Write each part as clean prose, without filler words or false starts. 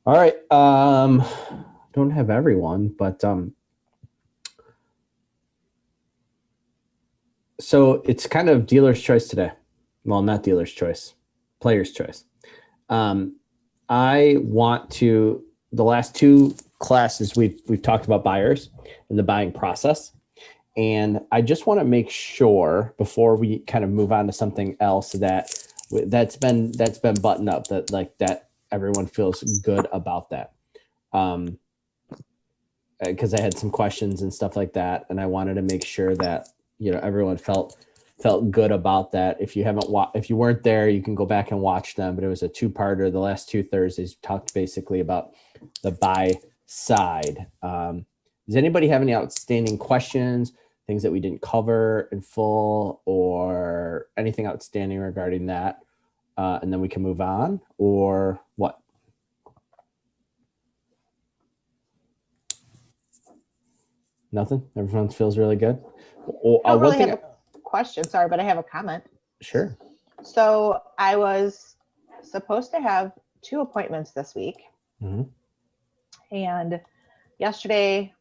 All right. Don't have everyone, but so it's kind of dealer's choice today. Well, not dealer's choice, player's choice. Um, I want to the last two classes we've talked about buyers and the buying process. And I just want to make sure before we kind of move on to something else that's been buttoned up, that everyone feels good about that. Um, because I had some questions and stuff like that, and I wanted to make sure that everyone felt good about that. If you weren't there, you can go back and watch them. But it was a two-parter. The last two Thursdays talked basically about the buy side. Does anybody have any outstanding questions, things that we didn't cover in full, or anything outstanding regarding that? And then we can move on, or what? Nothing. Everyone feels really good. I don't One really thing. have a question, sorry, but I have a comment. Sure. So I was supposed to have 2 appointments this week, Mm-hmm. and yesterday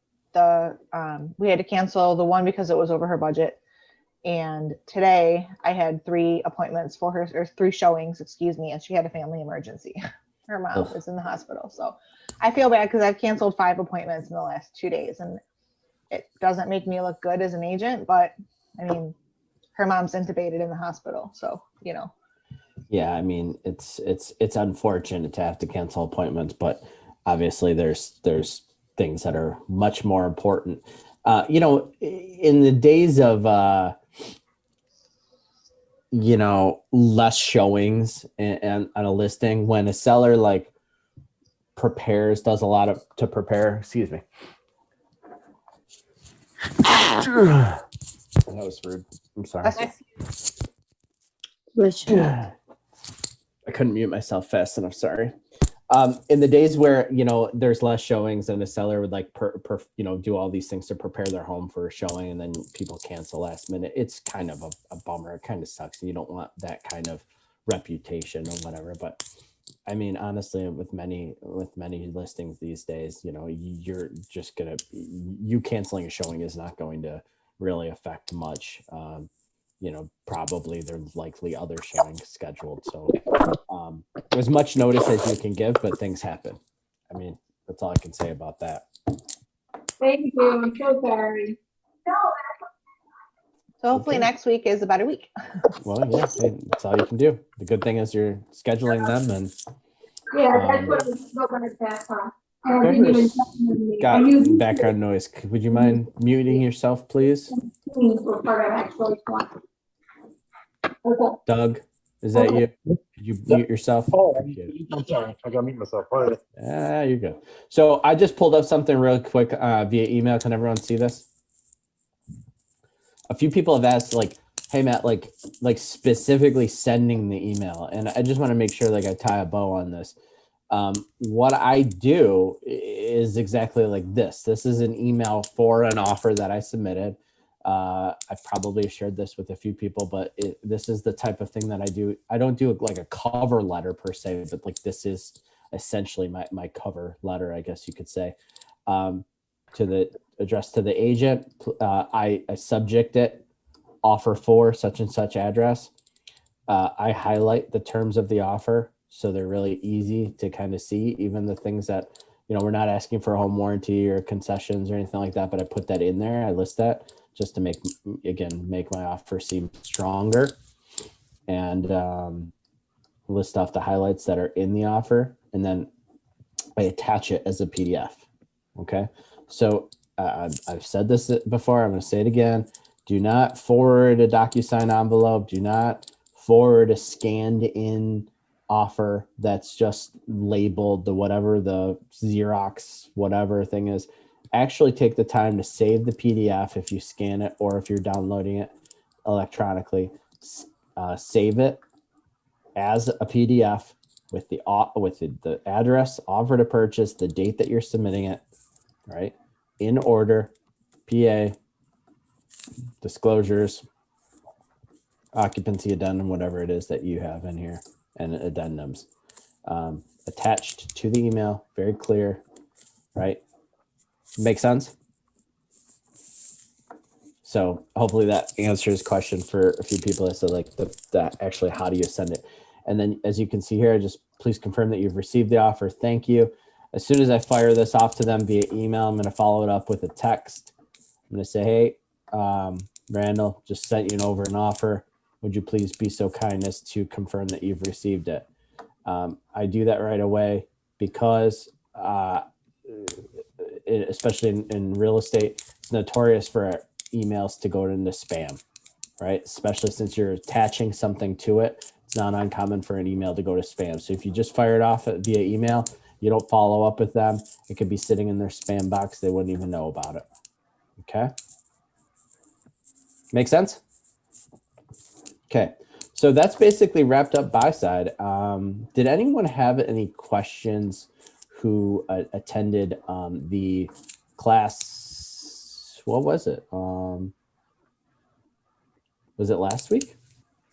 we had to cancel the one because it was over her budget, and today I had 3 appointments for her, or 3 showings, excuse me, and she had a family emergency. Her mom Ugh. was in the hospital, so I feel bad because I've canceled 5 appointments in the last 2 days, and it doesn't make me look good as an agent, but I mean, her mom's intubated in the hospital, so Yeah, I mean it's unfortunate to have to cancel appointments, but obviously there's things that are much more important. In the days of less showings and on a listing, when a seller like does a lot of to prepare. Excuse me. That was rude. I'm sorry. I couldn't mute myself fast enough. Sorry. In the days where there's less showings and the seller would like do all these things to prepare their home for a showing, and then people cancel last minute, it's kind of a bummer. It kind of sucks, and you don't want that kind of reputation or whatever. But I mean, honestly, with many listings these days, you're just gonna you canceling a showing is not going to really affect much. Probably there's likely other showings scheduled. So as much notice as you can give, but things happen. I mean, that's all I can say about that. Thank you. I'm so sorry. So hopefully Okay. next week is a better week. Well, yeah, that's all you can do. The good thing is you're scheduling them, and Yeah, that's what we're going to pass on. whoever's got background noise, would you mind muting yourself, please? Okay. Doug, is that you? Could you mute yourself? Oh, Appreciate it. I'm sorry. I got to mute myself. All right. You're good. So I just pulled up something real quick via email. Can everyone see this? A few people have asked, like, hey Matt, like specifically sending the email, and I just want to make sure like I tie a bow on this. What I do is exactly like this. This is an email for an offer that I submitted. I probably shared this with a few people, but this is the type of thing that I do. I don't do like a cover letter per se, but like this is essentially my cover letter, I guess you could say, to the address to the agent. I subject it, offer for such and such address. I highlight the terms of the offer so they're really easy to kind of see, even the things that, we're not asking for a home warranty or concessions or anything like that, but I put that in there. I list that just to make my offer seem stronger, and list off the highlights that are in the offer, and then I attach it as a PDF. Okay. So I've said this before. I'm going to say it again. Do not forward a DocuSign envelope. Do not forward a scanned in offer that's just labeled the whatever the Xerox whatever thing is. Actually take the time to save the PDF if you scan it, or if you're downloading it electronically. Save it as a PDF with the address, offer to purchase, the date that you're submitting it, right? In order, PA, disclosures, occupancy addendum, whatever it is that you have in here, and addendums. attached to the email, very clear, right? Make sense? So hopefully that answers question for a few people that said like the actually how do you send it? And then as you can see here, just please confirm that you've received the offer. Thank you. As soon as I fire this off to them via email, I'm going to follow it up with a text. I'm going to say, hey, Randall, just sent you over an offer. Would you please be so kind as to confirm that you've received it? I do that right away because especially in real estate, it's notorious for emails to go into spam, right? Especially since you're attaching something to it. It's not uncommon for an email to go to spam. So if you just fire it off via email, you don't follow up with them, it could be sitting in their spam box. They wouldn't even know about it. Okay. Make sense? Okay. So that's basically wrapped up buy side. Did anyone have any questions who attended the class? What was it? Was it last week?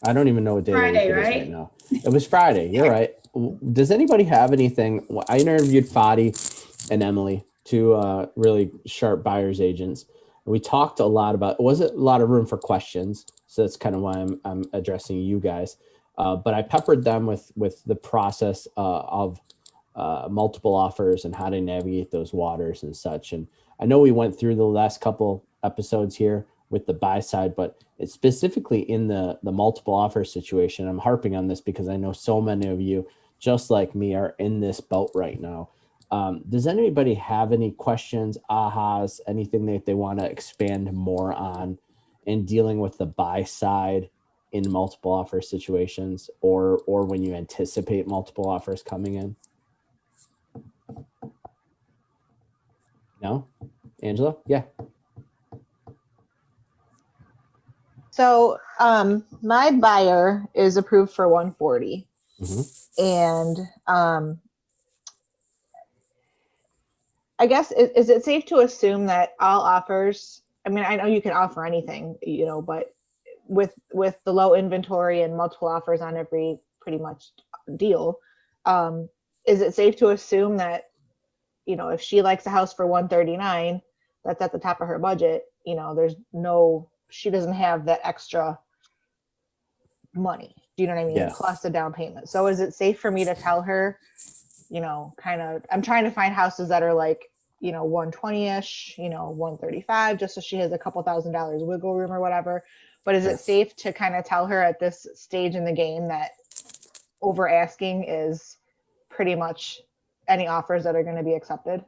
I don't even know what day of the week it is right now. It was Friday. You're right. Does anybody have anything? I interviewed Fadi and Emily, two really sharp buyer's agents. We talked a lot about, it wasn't a lot of room for questions. So that's kind of why I'm addressing you guys. But I peppered them with the process of multiple offers and how to navigate those waters and such. And I know we went through the last couple episodes here with the buy side, but it's specifically in the multiple offer situation. I'm harping on this because I know so many of you, just like me, are in this boat right now. Does anybody have any questions, ahas, anything that they want to expand more on in dealing with the buy side in multiple offer situations, or when you anticipate multiple offers coming in? No? Angela? Yeah. So my buyer is approved for 140. Mm-hmm. And I guess, is it safe to assume that all offers, I mean, I know you can offer anything, but with the low inventory and multiple offers on every pretty much deal, is it safe to assume that, if she likes a house for 139, that's at the top of her budget, she doesn't have that extra money. Do you know what I mean? Yeah. Plus the down payment. So is it safe for me to tell her, I'm trying to find houses that are like, 120-ish, 135, just so she has a couple $1,000s wiggle room or whatever. But is it safe to kind of tell her at this stage in the game that over asking is pretty much any offers that are going to be accepted?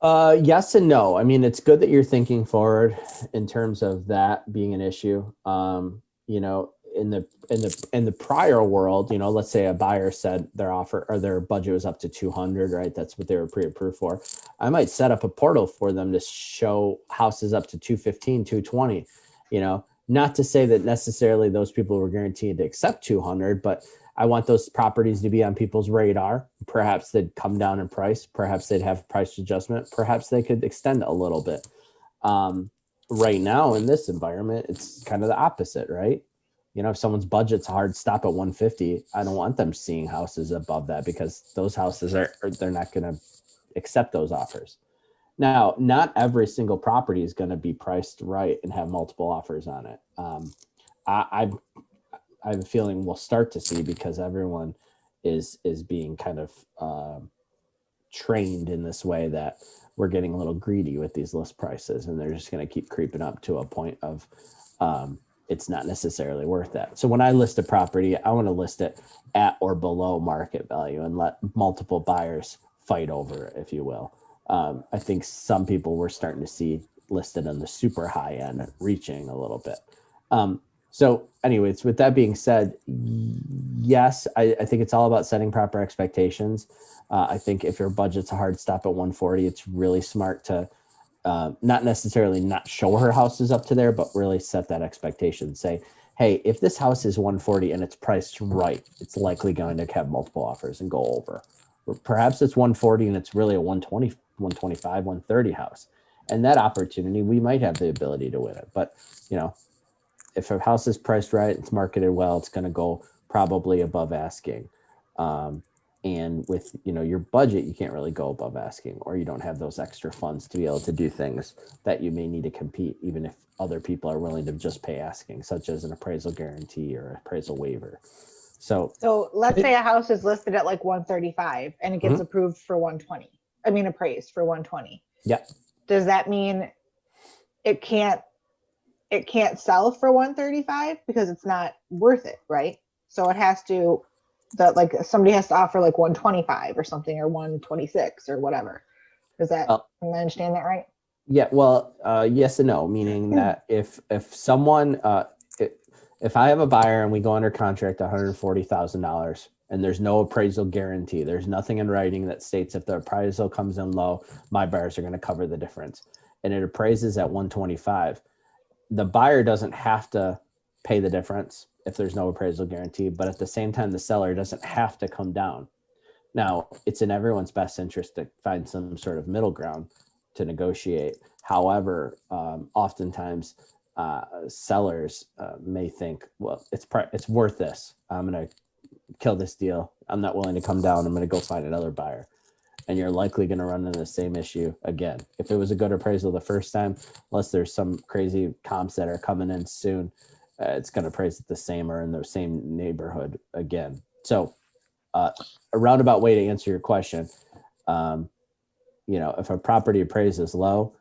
Yes and no. I mean, it's good that you're thinking forward in terms of that being an issue. In the prior world, let's say a buyer said their offer or their budget was up to 200, right? That's what they were pre-approved for. I might set up a portal for them to show houses up to 215, 220, not to say that necessarily those people were guaranteed to accept 200, but I want those properties to be on people's radar. Perhaps they'd come down in price. Perhaps they'd have price adjustment. Perhaps they could extend a little bit. Right now in this environment, it's kind of the opposite, right? If someone's budget's a hard stop at 150, I don't want them seeing houses above that because those houses they're not going to accept those offers. Now, not every single property is going to be priced right and have multiple offers on it. I have a feeling we'll start to see because everyone is being kind of trained in this way that we're getting a little greedy with these list prices, and they're just going to keep creeping up to a point of it's not necessarily worth that. So when I list a property, I want to list it at or below market value and let multiple buyers fight over it, if you will. I think some people we're starting to see listed on the super high end reaching a little bit. So anyways, with that being said, yes, I think it's all about setting proper expectations. I think if your budget's a hard stop at 140, it's really smart to not necessarily not show her houses up to there, but really set that expectation. Say, hey, if this house is 140 and it's priced right, it's likely going to have multiple offers and go over. Or perhaps it's 140 and it's really a 120, 125, 130 house. And that opportunity, we might have the ability to win it. But, if a house is priced right, it's marketed well, it's going to go probably above asking. And with, your budget, you can't really go above asking, or you don't have those extra funds to be able to do things that you may need to compete, even if other people are willing to just pay asking, such as an appraisal guarantee or appraisal waiver. So let's say a house is listed at like 135 and it gets Mhm. approved for 120. I mean, appraised for 120. Yeah. Does that mean it can't sell for 135 because it's not worth it, right? So it has to, like somebody has to offer like 125 or something, or 126 or whatever. Is that, Oh. am I understanding that right? Yeah, well, yes and no, meaning that if someone, if I have a buyer and we go under contract $140,000 and there's no appraisal guarantee, there's nothing in writing that states if the appraisal comes in low, my buyers are going to cover the difference, and it appraises at 125, the buyer doesn't have to pay the difference if there's no appraisal guarantee, but at the same time, the seller doesn't have to come down. Now, it's in everyone's best interest to find some sort of middle ground to negotiate. However, oftentimes sellers may think, well, it's worth this. I'm going to kill this deal. I'm not willing to come down. I'm going to go find another buyer. And you're likely going to run into the same issue again. If it was a good appraisal the first time, unless there's some crazy comps that are coming in soon, it's going to price it the same or in the same neighborhood again. So a roundabout way to answer your question, if a property appraises low,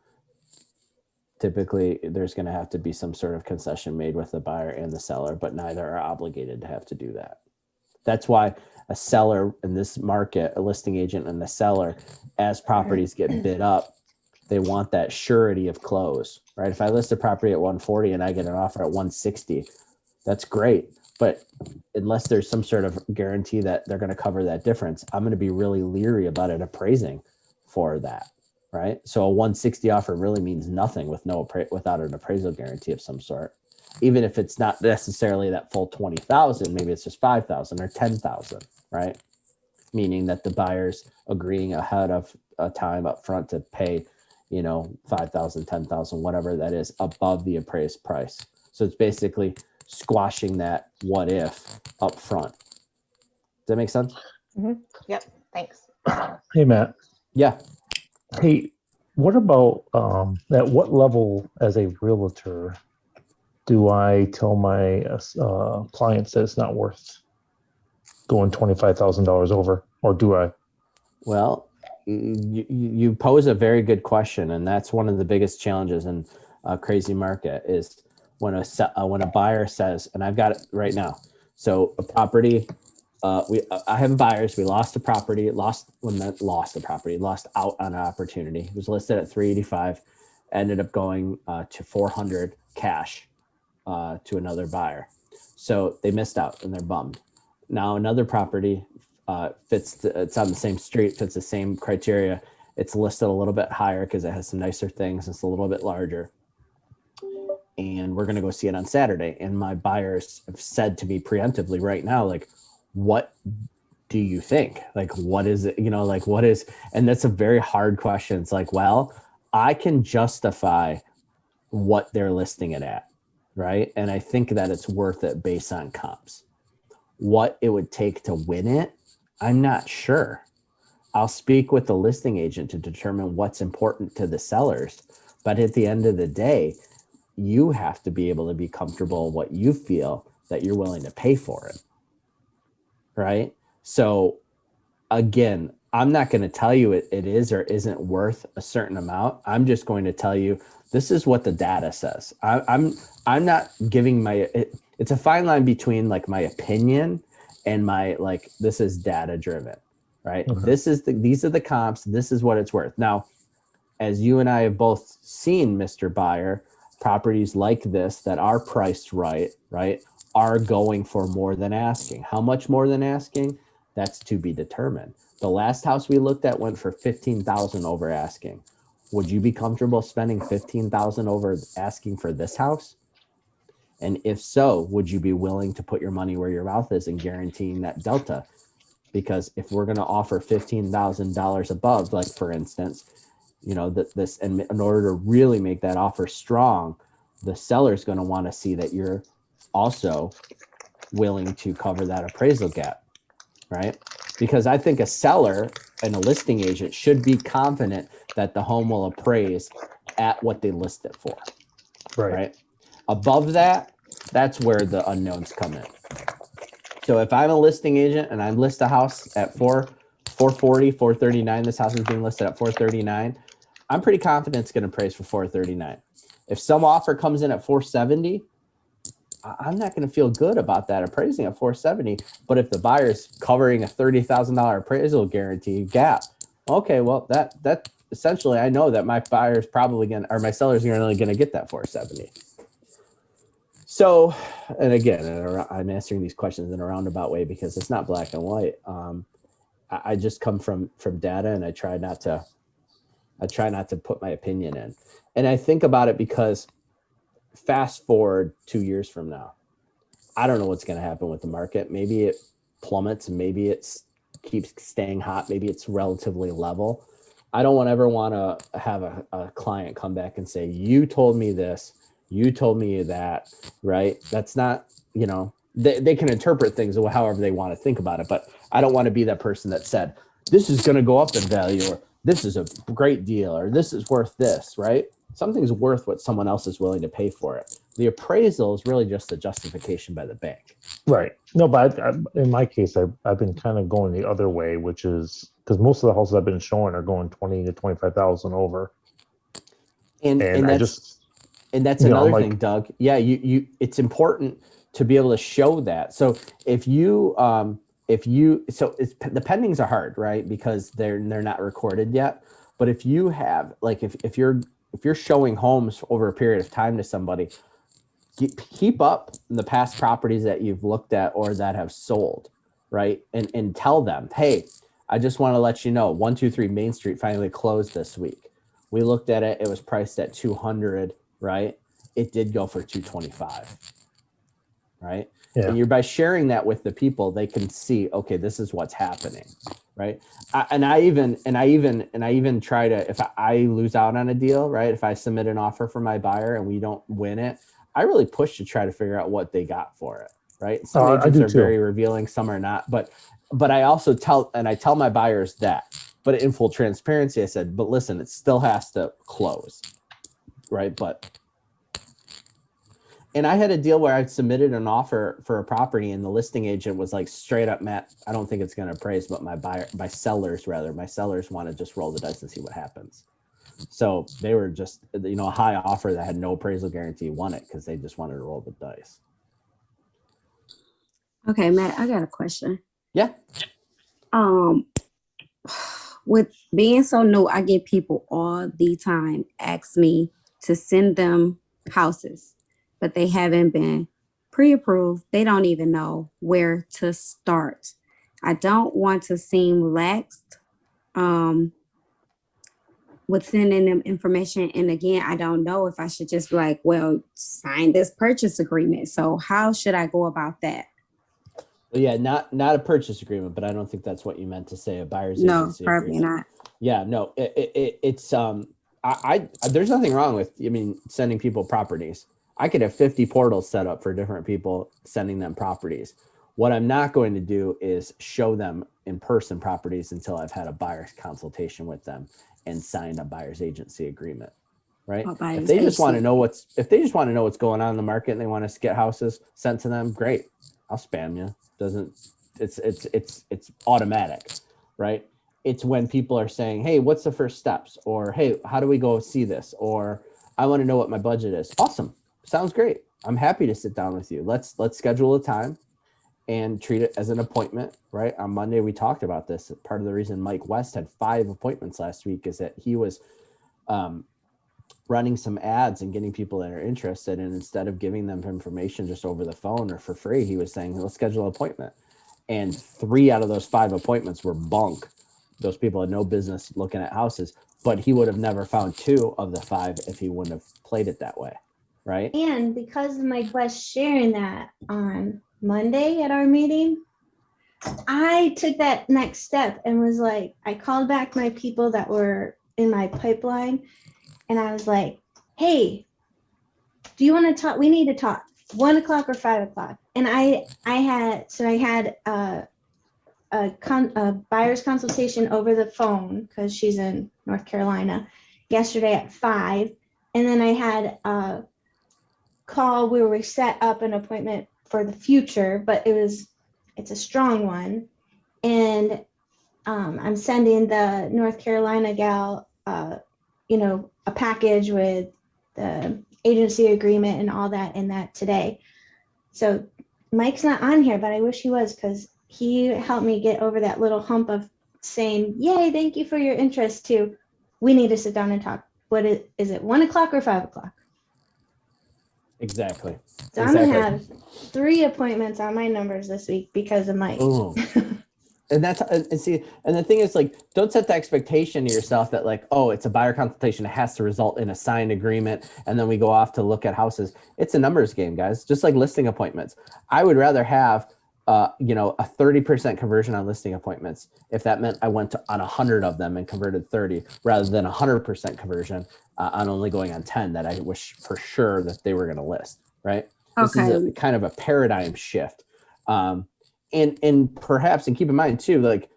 typically there's going to have to be some sort of concession made with the buyer and the seller, but neither are obligated to have to do that. That's why a seller in this market, a listing agent and the seller, as properties get bid up, they want that surety of close, right? If I list a property at 140 and I get an offer at 160, that's great. But unless there's some sort of guarantee that they're going to cover that difference, I'm going to be really leery about it appraising for that, right? So a 160 offer really means nothing without an appraisal guarantee of some sort. Even if it's not necessarily that full 20,000, maybe it's just 5,000 or 10,000, right? Meaning that the buyer's agreeing ahead of a time up front to pay, 5,000, 10,000, whatever that is, above the appraised price. So it's basically squashing that what if up front. Does that make sense? Mm-hmm. Yep. Thanks. Hey, Matt. Yeah. Hey, what about at what level as a realtor do I tell my clients that it's not worth going $25,000 over, or do I? Well, you pose a very good question, and that's one of the biggest challenges in a crazy market is when a buyer says, and I've got it right now. So a property, I have buyers. We lost out on an opportunity. It was listed at 385, ended up going to 400 cash to another buyer. So they missed out and they're bummed. Now another property it's on the same street, fits the same criteria. It's listed a little bit higher because it has some nicer things. It's a little bit larger. And we're going to go see it on Saturday. And my buyers have said to me preemptively right now, like, what do you think? Like, what is it? What is, and that's a very hard question. It's like, well, I can justify what they're listing it at, right? And I think that it's worth it based on comps. What it would take to win it, I'm not sure. I'll speak with the listing agent to determine what's important to the sellers. But at the end of the day, you have to be able to be comfortable in what you feel that you're willing to pay for it. Right? So again, I'm not going to tell you it is or isn't worth a certain amount. I'm just going to tell you this is what the data says. I'm not giving it's a fine line between like my opinion and my this is data driven, right? Okay. These are the comps. This is what it's worth. Now, as you and I have both seen, Mr. Buyer, properties like this that are priced right, are going for more than asking. How much more than asking? That's to be determined. The last house we looked at went for $15,000 over asking. Would you be comfortable spending $15,000 over asking for this house? And if so, would you be willing to put your money where your mouth is and guaranteeing that delta? Because if we're going to offer $15,000 above, like for instance, and in order to really make that offer strong, the seller's going to want to see that you're also willing to cover that appraisal gap. right? Because I think a seller and a listing agent should be confident that the home will appraise at what they list it for, right? Above that, that's where the unknowns come in. So if I'm a listing agent and I list a house at 440, 439, this house is being listed at 439, I'm pretty confident it's going to appraise for 439. If some offer comes in at 470, I'm not going to feel good about that appraising at 470. But if the buyer's covering a $30,000 appraisal guarantee gap, okay, well, that essentially, I know that my buyer's probably going to, or my seller's really going to get that 470. So, and again, I'm answering these questions in a roundabout way because it's not black and white. I just come from data, and I try not to put my opinion in. And I think about it because fast forward 2 years from now, I don't know what's going to happen with the market. Maybe it plummets, maybe it keeps staying hot, maybe it's relatively level. I don't ever want to have a client come back and say, you told me this, you told me that, right? That's not, they can interpret things however they want to think about it, but I don't want to be that person that said, this is going to go up in value, or this is a great deal, or this is worth this, right? Something's worth what someone else is willing to pay for it. The appraisal is really just a justification by the bank. Right. No, but in my case, I've been kind of going the other way, which is because most of the houses I've been showing are going 20 to 25,000 over. And that's another thing, Doug. Yeah, it's important to be able to show that. So the pendings are hard, right? Because they're not recorded yet. But if you have, like, if you're showing homes over a period of time to somebody, keep up the past properties that you've looked at or that have sold, right? And tell them, hey, I just want to let you know, 123 Main Street finally closed this week. We looked at it. It was priced at 200, right? It did go for 225, right? Yeah. And by sharing that with the people, they can see, okay, this is what's happening, right? I even try to, if I lose out on a deal, right? If I submit an offer for my buyer and we don't win it, I really push to try to figure out what they got for it, right? Some agents are very revealing, some are not, but I also tell my buyers that, but in full transparency, I said, but listen, it still has to close, right? And I had a deal where I submitted an offer for a property and the listing agent was like, straight up, Matt, I don't think it's going to appraise, but my sellers want to just roll the dice and see what happens. So they were just, a high offer that had no appraisal guarantee won it because they just wanted to roll the dice. Okay, Matt, I got a question. Yeah. With being so new, I get people all the time ask me to send them houses, but they haven't been pre-approved. They don't even know where to start. I don't want to seem laxed with sending them information. And again, I don't know if I should just be like, well, sign this purchase agreement. So how should I go about that? Well, yeah, not a purchase agreement, but I don't think that's what you meant to say. A buyer's agency probably agreement. not. Yeah, no, it's there's nothing wrong with, sending people properties. I could have 50 portals set up for different people, sending them properties. What I'm not going to do is show them in-person properties until I've had a buyer's consultation with them and signed a buyer's agency agreement, right? If they just want to know what's going on in the market and they want us to get houses sent to them, great. I'll spam you. It's automatic, right? It's when people are saying, hey, what's the first steps? Or, hey, how do we go see this? Or I want to know what my budget is. Awesome. Sounds great. I'm happy to sit down with you. Let's schedule a time and treat it as an appointment, right? On Monday, we talked about this. Part of the reason Mike West had 5 appointments last week is that he was running some ads and getting people that are interested. And instead of giving them information just over the phone or for free, he was saying, let's schedule an appointment. And 3 out of those 5 appointments were bunk. Those people had no business looking at houses, but he would have never found 2 of the 5 if he wouldn't have played it that way, right? And because of Mike West sharing that on Monday at our meeting, I took that next step and was like, I called back my people that were in my pipeline and I was like, hey, do you want to talk? We need to talk 1 o'clock or 5 o'clock. And I had a a buyer's consultation over the phone because she's in North Carolina yesterday at 5. And then I had a call where we set up an appointment for the future, but it's a strong one. And I'm sending the North Carolina gal, a package with the agency agreement and all that in that today. So Mike's not on here, but I wish he was, because he helped me get over that little hump of saying, yay, thank you for your interest, to we need to sit down and talk. What is it 1 o'clock or 5 o'clock? Exactly. So I'm gonna have 3 appointments on my numbers this week because of Mike. Ooh. And that's, and see, and the thing is, like, don't set the expectation to yourself that, like, oh, it's a buyer consultation, it has to result in a signed agreement, and then we go off to look at houses. It's a numbers game, guys, just like listing appointments. I would rather have a 30% conversion on listing appointments if that meant I went on 100 of them and converted 30, rather than 100% conversion on only going on 10 that I wish for sure that they were going to list, right? This is a kind of a paradigm shift. And perhaps, and keep in mind too, like,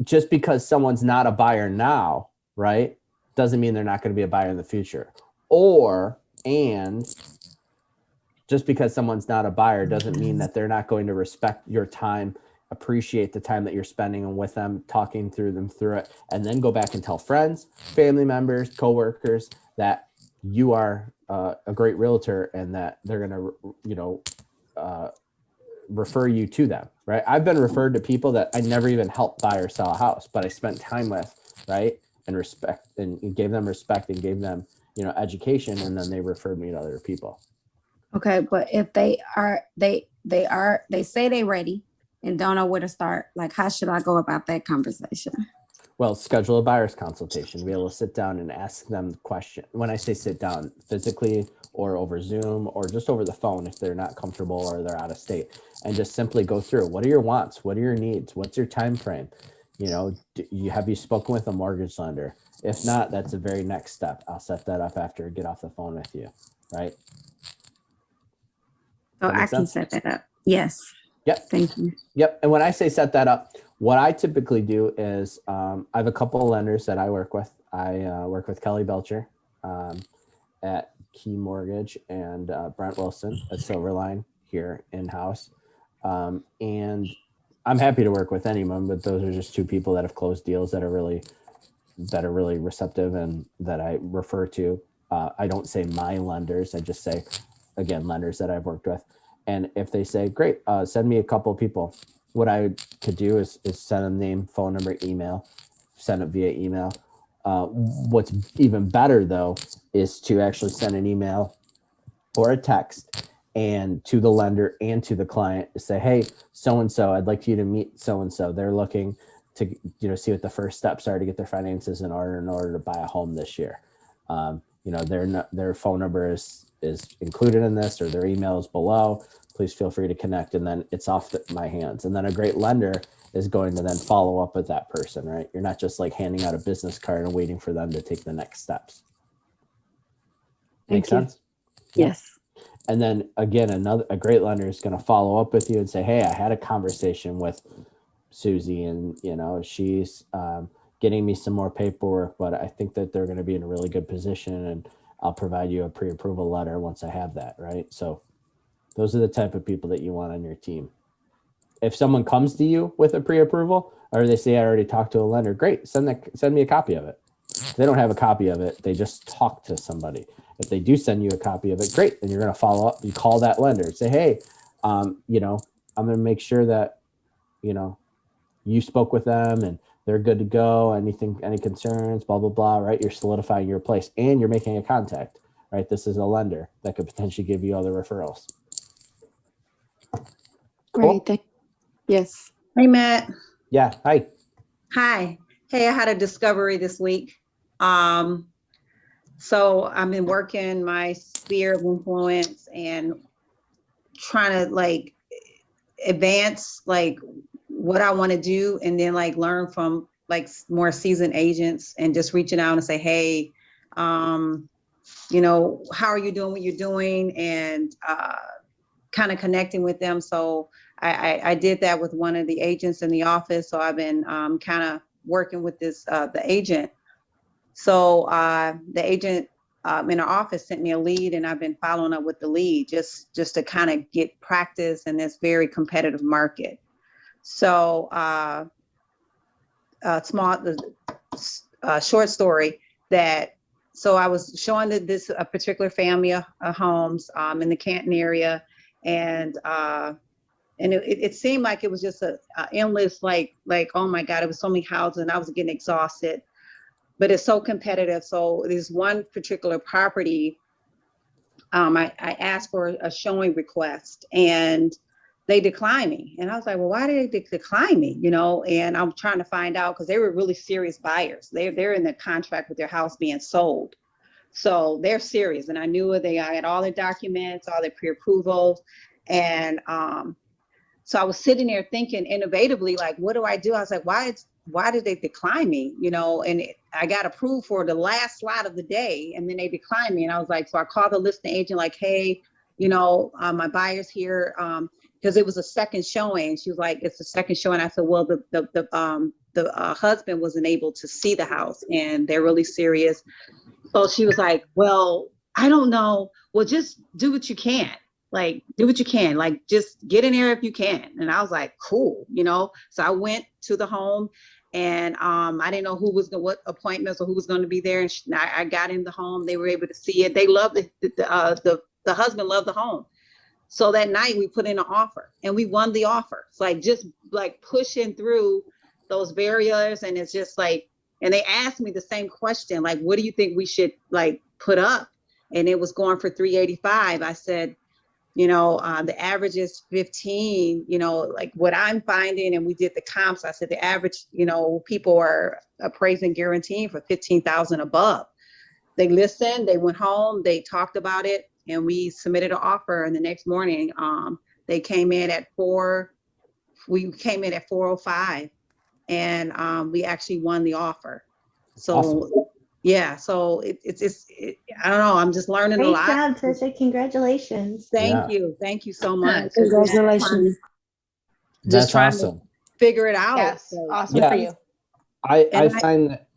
just because someone's not a buyer now, right, doesn't mean they're not going to be a buyer in the future. And just because someone's not a buyer doesn't mean that they're not going to respect your time, appreciate the time that you're spending with them, talking through it, and then go back and tell friends, family members, coworkers that you are a great realtor and that they're going to, refer you to them, right? I've been referred to people that I never even helped buy or sell a house, but I spent time with, right? And respect, and gave them respect and gave them, education. And then they referred me to other people. Okay, but if they say they ready and don't know where to start, like, how should I go about that conversation? Well, schedule a buyer's consultation, be able to sit down and ask them the question. When I say sit down, physically or over Zoom or just over the phone if they're not comfortable or they're out of state, and just simply go through, what are your wants? What are your needs? What's your time frame? Have you spoken with a mortgage lender? If not, that's the very next step. I'll set that up after I get off the phone with you, right? So I can set that up. Yes. Yep. Thank you. Yep. And when I say set that up, what I typically do is I have a couple of lenders that I work with. I work with Kelly Belcher at Key Mortgage and Brent Wilson at Silverline here in-house. And I'm happy to work with anyone, but those are just 2 people that have closed deals that are really receptive and that I refer to. I don't say my lenders. I just say, again, lenders that I've worked with. And if they say, great, send me a couple of people, what I could do is send them name, phone number, email, send it via email. What's even better, though, is to actually send an email or a text and to the lender and to the client to say, hey, so-and-so, I'd like you to meet so-and-so. They're looking to see what the first steps are to get their finances in order to buy a home this year. Their phone number is included in this, or their email is below. Please feel free to connect, and then it's off my hands. And then a great lender is going to then follow up with that person, right? You're not just like handing out a business card and waiting for them to take the next steps. Make sense? Yes. And then again, a great lender is going to follow up with you and say, hey, I had a conversation with Susie, and she's getting me some more paperwork, but I think that they're going to be in a really good position, and I'll provide you a pre-approval letter once I have that, right? So those are the type of people that you want on your team. If someone comes to you with a pre-approval, or they say, I already talked to a lender, great, send me a copy of it. If they don't have a copy of it, they just talk to somebody. If they do send you a copy of it, great. Then you're going to follow up. You call that lender, say, hey, I'm going to make sure that, you spoke with them and they're good to go. Any concerns, blah, blah, blah, right? You're solidifying your place and you're making a contact, right? This is a lender that could potentially give you other referrals. Cool. Right. Yes. Hey, Matt. Yeah. Hi. Hi. Hey, I had a discovery this week. So I've been working my sphere of influence and trying to advance what I want to do, and then learn from more seasoned agents, and just reaching out and say, hey, how are you doing what you're doing? And kind of connecting with them. So I did that with one of the agents in the office. So I've been kind of working with the agent. So the agent in our office sent me a lead, and I've been following up with the lead just to kind of get practice in this very competitive market. So short story so I was showing this particular family of homes in the Canton area, and it seemed like it was just a endless, like, oh my God, it was so many houses and I was getting exhausted, but it's so competitive. So there's one particular property, I asked for a showing request and they declined me. And I was like, well, why did they decline me? You know, and I'm trying to find out because they were really serious buyers. They're in the contract with their house being sold. So they're serious. And I knew it. I had all their documents, all their pre-approvals. And so I was sitting there thinking innovatively, like, what do I do? I was like, why did they decline me? You know, and I got approved for the last slot of the day, and then they declined me. And I was like, so I called the listing agent, like, hey, you know, my buyer's here, because it was a second showing. She was like, it's the second showing. I said, well, the husband wasn't able to see the house, and they're really serious. So she was like, well, I don't know. Well, just do what you can. Like, do what you can, like, just get in there if you can. And I was like, cool, you know? So I went to the home, and I didn't know what appointments or who was going to be there. And I got in the home. They were able to see it. They loved it. The husband loved the home. So that night we put in an offer and we won the offer. It's like, just like pushing through those barriers. And it's just like, and they asked me the same question, like, what do you think we should like put up? And it was going for 385. I said, you know, the average is 15, you know, like what I'm finding, and we did the comps. I said the average, you know, people are appraising guaranteeing for 15,000 above. They listened, they went home, they talked about it, and we submitted an offer. And the next morning, they came in at we came in at 405, and we actually won the offer. So Awesome. yeah, so it's I don't know, I'm just learning a Great lot. job, Trisha. Congratulations. Thank Yeah. you. Thank you so much. Congratulations. Just That's trying awesome. to figure it out. Yes, So, awesome Yeah. for you. I find that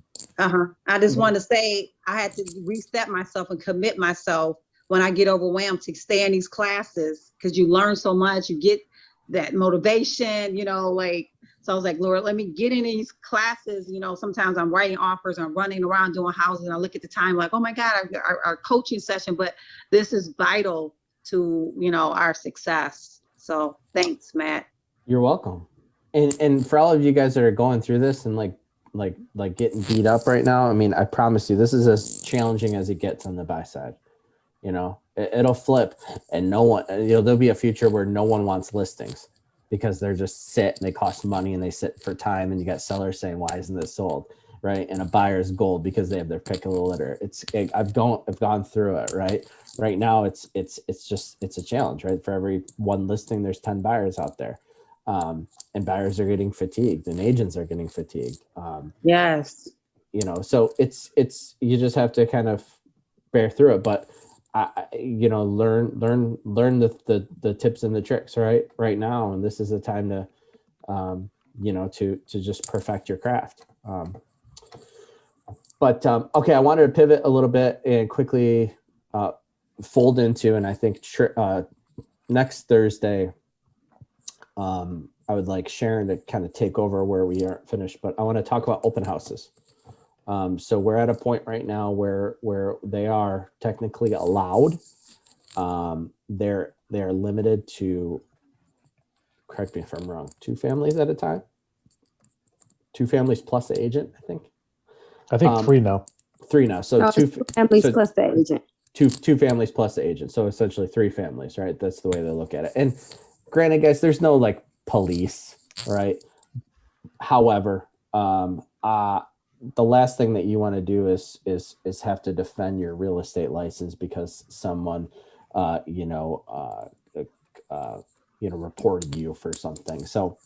I just wanted to say I had to reset myself and commit myself when I get overwhelmed to stay in these classes, because you learn so much, you get that motivation, you know, like, so I was like, Lord, let me get in these classes. You know, sometimes I'm writing offers, I'm running around doing houses, and I look at the time like, oh my God, our coaching session, but this is vital to, you know, our success. So thanks, Matt. you're welcome. And for all of you guys that are going through this and like getting beat up right now, I mean, I promise you, this is as challenging as it gets on the buy side. You know, it'll flip, and no one, you know, there'll be a future where no one wants listings because they're just sit and they cost money and they sit for time, and you got sellers saying, why isn't this sold? Right. And a buyer's gold because they have their pick of the litter. I've gone through it. Right now it's a challenge, right? For every one listing, there's 10 buyers out there. And buyers are getting fatigued and agents are getting fatigued. Yes. You know, so it's, you just have to kind of bear through it, but you know, learn the tips and the tricks right now. And this is the time to, you know, to just perfect your craft. But okay, I wanted to pivot a little bit and quickly fold into, and I think next Thursday, I would like Sharon to kind of take over where we aren't finished, but I want to talk about open houses. So we're at a point right now where they are technically allowed. They're limited to, correct me if I'm wrong, 2 families at a time. 2 families plus the agent, I think. I think 3 now. 3 now. So Oh, 2 families so plus the agent. two families plus the agent. So essentially 3 families, right? That's the way they look at it. And granted, guys, there's no like police, right? However, the last thing that you want to do is have to defend your real estate license because someone, reported you for something. So,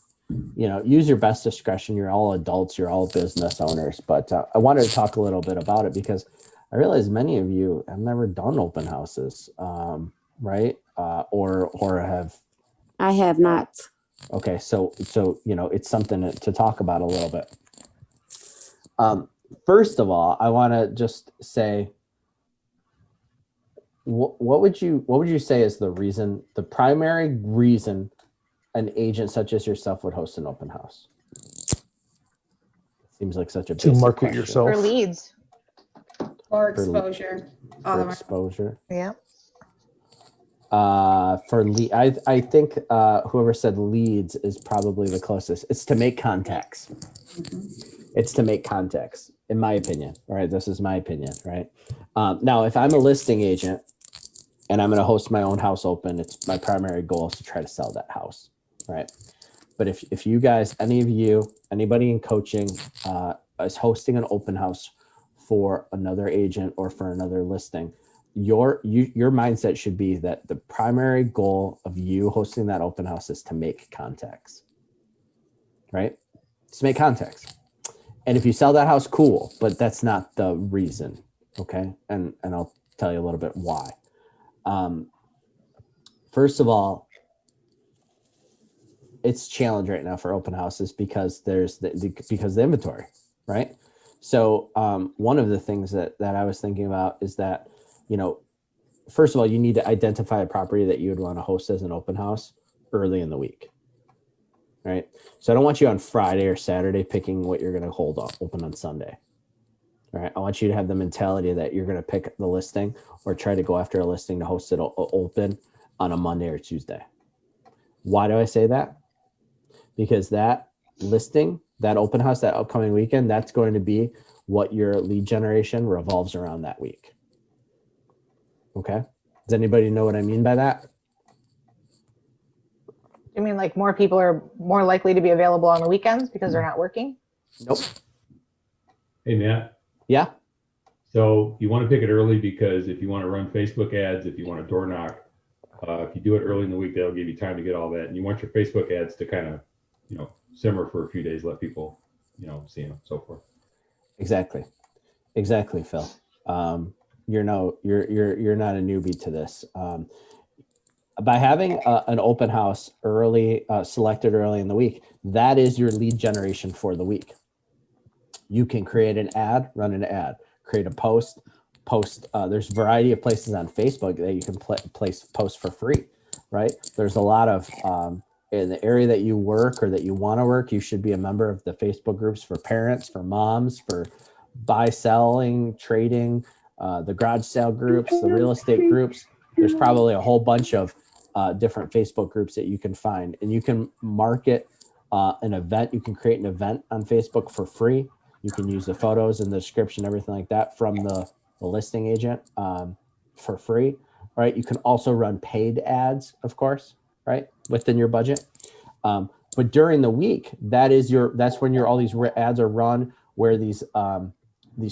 you know, use your best discretion. You're all adults. You're all business owners. But I wanted to talk a little bit about it because I realize many of you have never done open houses, right? or have. I have not. Okay, so it's something to talk about a little bit. First of all, I want to just say, what would you say is the primary reason an agent such as yourself would host an open house? Seems like such a To basic market question. yourself. For leads. Or exposure. All For of our- exposure. Yeah. For lead, I think whoever said leads is probably the closest. It's to make contacts. It's to make contacts, in my opinion. All right, this is my opinion, right? Now, if I'm a listing agent and I'm going to host my own house open, it's my primary goal is to try to sell that house, right? But if you guys, anybody in coaching is hosting an open house for another agent or for another listing, your mindset should be that the primary goal of you hosting that open house is to make contacts, right? To make contacts. And if you sell that house, cool, but that's not the reason, okay? And I'll tell you a little bit why. First of all, it's a challenge right now for open houses because there's because the inventory, right? So one of the things that I was thinking about is that, first of all, you need to identify a property that you would want to host as an open house early in the week, right? So I don't want you on Friday or Saturday picking what you're going to hold open on Sunday. All right. I want you to have the mentality that you're going to pick the listing or try to go after a listing to host it open on a Monday or Tuesday. Why do I say that? Because that listing, that open house, that upcoming weekend, that's going to be what your lead generation revolves around that week. Okay. Does anybody know what I mean by that? You mean like more people are more likely to be available on the weekends because they're not working? Nope. Hey, Matt. Yeah. So you want to pick it early because if you want to run Facebook ads, if you want to door knock, if you do it early in the week, that'll give you time to get all that. And you want your Facebook ads to kind of, simmer for a few days, let people, see them, so forth. Exactly, Phil. You're not a newbie to this. By having an open house early, selected early in the week, that is your lead generation for the week. You can create an ad, run an ad, create a post. There's a variety of places on Facebook that you can place posts for free, right? There's a lot of, in the area that you work or that you want to work, you should be a member of the Facebook groups for parents, for moms, for buy, selling, trading, the garage sale groups, the real estate groups. There's probably a whole bunch of different Facebook groups that you can find, and you can market an event. You can create an event on Facebook for free. You can use the photos and the description, everything like that from the listing agent for free, right? You can also run paid ads, of course, right, within your budget. But during the week, that's when all these ads are run, where these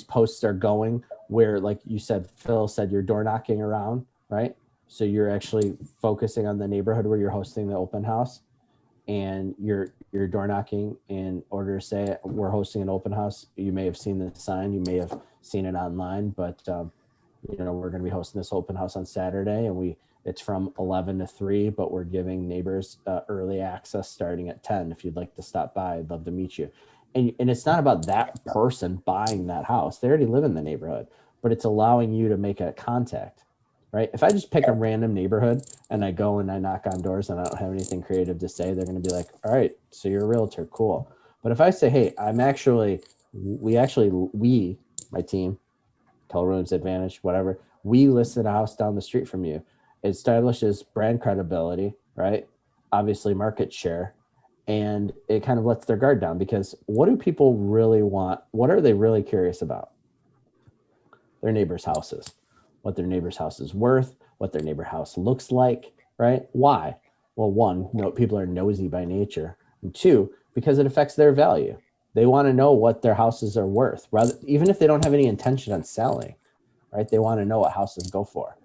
posts are going, where, like you said, Phil said, you're door knocking around, right? So you're actually focusing on the neighborhood where you're hosting the open house, and you're door knocking in order to say we're hosting an open house. You may have seen the sign, you may have seen it online, but we're going to be hosting this open house on Saturday, and it's from 11 to 3, but we're giving neighbors early access starting at 10. If you'd like to stop by, I'd love to meet you. And it's not about that person buying that house. They already live in the neighborhood, but it's allowing you to make a contact, right? If I just pick a random neighborhood and I go and I knock on doors and I don't have anything creative to say, they're going to be like, all right, so you're a realtor, cool. But if I say, hey, we, my team, Keller Williams Advantage, whatever, we listed a house down the street from you. It establishes brand credibility, right? Obviously market share, and it kind of lets their guard down, because what do people really want? What are they really curious about? Their neighbor's houses, what their neighbor's house is worth, what their neighbor house looks like, right? Why? Well, one, people are nosy by nature, and two, because it affects their value. They want to know what their houses are worth, even if they don't have any intention on selling, right? They want to know what houses go for.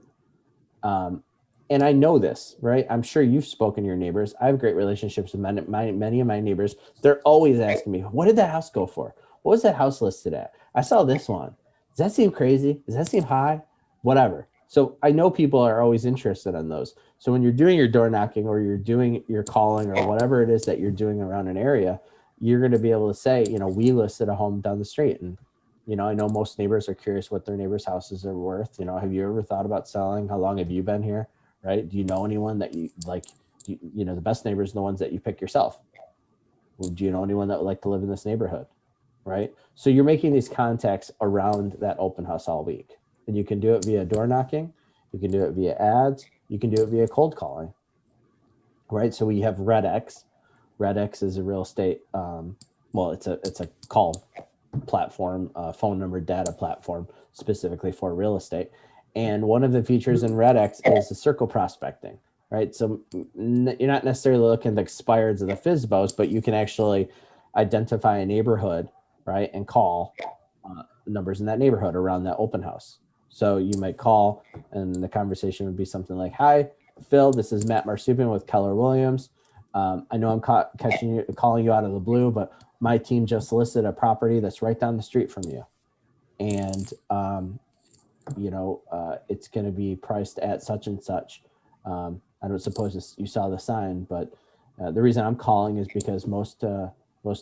And I know this, right? I'm sure you've spoken to your neighbors. I have great relationships with many of my neighbors. They're always asking me, what did that house go for? What was that house listed at? I saw this one. Does that seem crazy? Does that seem high? Whatever. So I know people are always interested in those. So when you're doing your door knocking or you're doing your calling or whatever it is that you're doing around an area, you're going to be able to say, we listed a home down the street, and I know most neighbors are curious what their neighbors' houses are worth. Have you ever thought about selling? How long have you been here? Right? Do you know anyone that you like? The best neighbors are the ones that you pick yourself. Well, do you know anyone that would like to live in this neighborhood? Right? So you're making these contacts around that open house all week. And you can do it via door knocking. You can do it via ads. You can do it via cold calling. Right? So we have RedX. RedX is a real estate, it's a call platform, phone number data platform specifically for real estate. And one of the features in RedX is the circle prospecting, right? So you're not necessarily looking at the expireds of the FSBOs, but you can actually identify a neighborhood, right? And call numbers in that neighborhood around that open house. So you might call and the conversation would be something like, "Hi, Phil, this is Matt Marsupin with Keller Williams. I know I'm calling you out of the blue, but my team just listed a property that's right down the street from you. And, it's going to be priced at such and such. I don't suppose you saw the sign, but the reason I'm calling is because most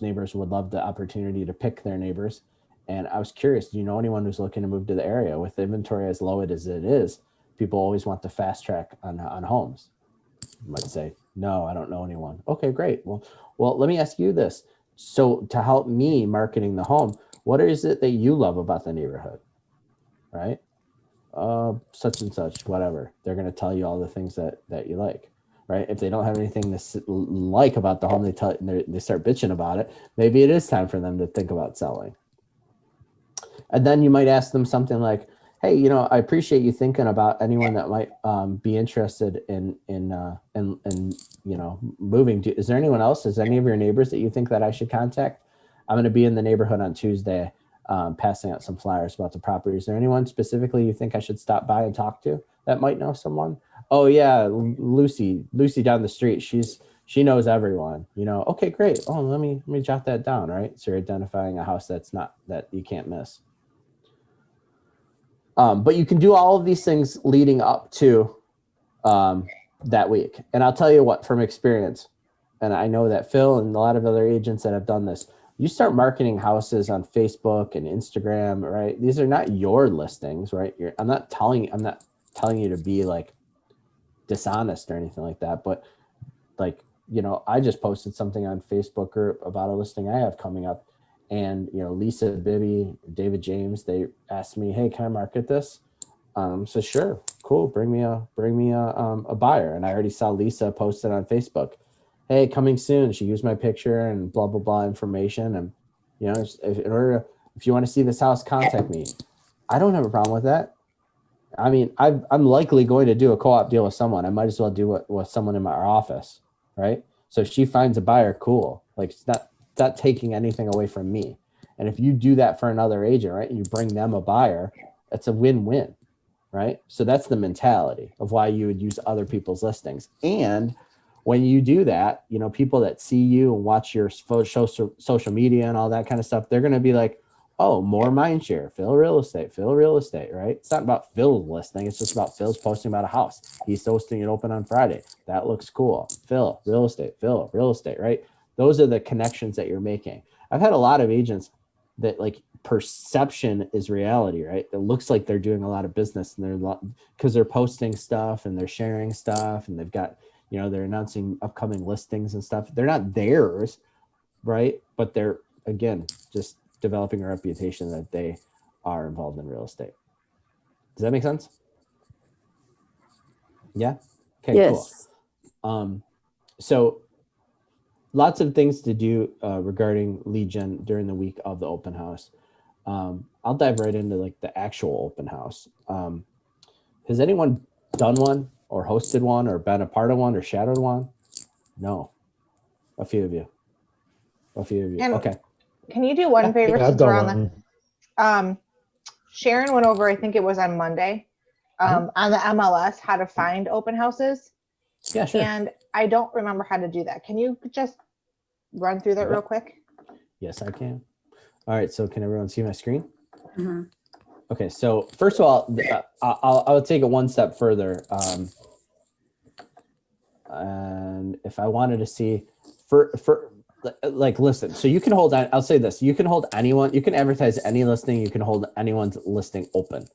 neighbors would love the opportunity to pick their neighbors. And I was curious, do you know anyone who's looking to move to the area? With the inventory as low as it is, people always want the fast track on homes." You might say, "No, I don't know anyone." Okay, great. Well, let me ask you this. So to help me marketing the home, what is it that you love about the neighborhood? Right? Such and such, whatever. They're going to tell you all the things that you like. Right? If they don't have anything to like about the home, they start bitching about it. Maybe it is time for them to think about selling. And then you might ask them something like, "Hey, I appreciate you thinking about anyone that might be interested in moving. Is there anyone else? Is there any of your neighbors that you think that I should contact? I'm going to be in the neighborhood on Tuesday, passing out some flyers about the property. Is there anyone specifically you think I should stop by and talk to that might know someone? Oh yeah, Lucy down the street. She knows everyone. Okay, great. Oh, let me jot that down. Right. So you're identifying a house that you can't miss. But you can do all of these things leading up to that week. And I'll tell you what, from experience, and I know that Phil and a lot of other agents that have done this, you start marketing houses on Facebook and Instagram, right? These are not your listings, right? I'm not telling you to be like dishonest or anything like that, but like, I just posted something on Facebook group about a listing I have coming up. And, Lisa Bibby, David James, they asked me, "Hey, can I market this?" So sure, cool. Bring me a buyer. And I already saw Lisa posted on Facebook, "Hey, coming soon." She used my picture and blah, blah, blah information. And, if you want to see this house, contact me. I don't have a problem with that. I mean, I'm likely going to do a co-op deal with someone. I might as well do it with someone in my office. Right. So if she finds a buyer, cool. Like it's not taking anything away from me. And if you do that for another agent, right, and you bring them a buyer, that's a win-win, right? So that's the mentality of why you would use other people's listings. And when you do that, people that see you and watch your social media and all that kind of stuff, they're going to be like, "Oh, more mind share, Phil Real Estate, right?" It's not about Phil's listing. It's just about Phil's posting about a house. He's hosting it open on Friday. That looks cool. Phil Real Estate, right? Those are the connections that you're making. I've had a lot of agents that like perception is reality, right? It looks like they're doing a lot of business and because they're posting stuff and they're sharing stuff and they've got, they're announcing upcoming listings and stuff. They're not theirs, right? But they're, again, just developing a reputation that they are involved in real estate. Does that make sense? Yeah. Okay, Yes. cool. So lots of things to do regarding lead gen during the week of the open house. I'll dive right into like the actual open house. Has anyone done one or hosted one or been a part of one or shadowed one? No. A few of you. And okay. Can you do one favor? Yeah, I've Since we're done on one. Sharon went over, I think it was on Monday, on the MLS, how to find open houses. Yeah, sure. And I don't remember how to do that. Can you just run through that real quick? Yes, I can. All right. So can everyone see my screen? Mhm. Okay, so first of all, I'll take it one step further. And if I wanted to see for like, listen, so you can hold on, I'll say this, you can hold anyone, you can advertise any listing, you can hold anyone's listing open,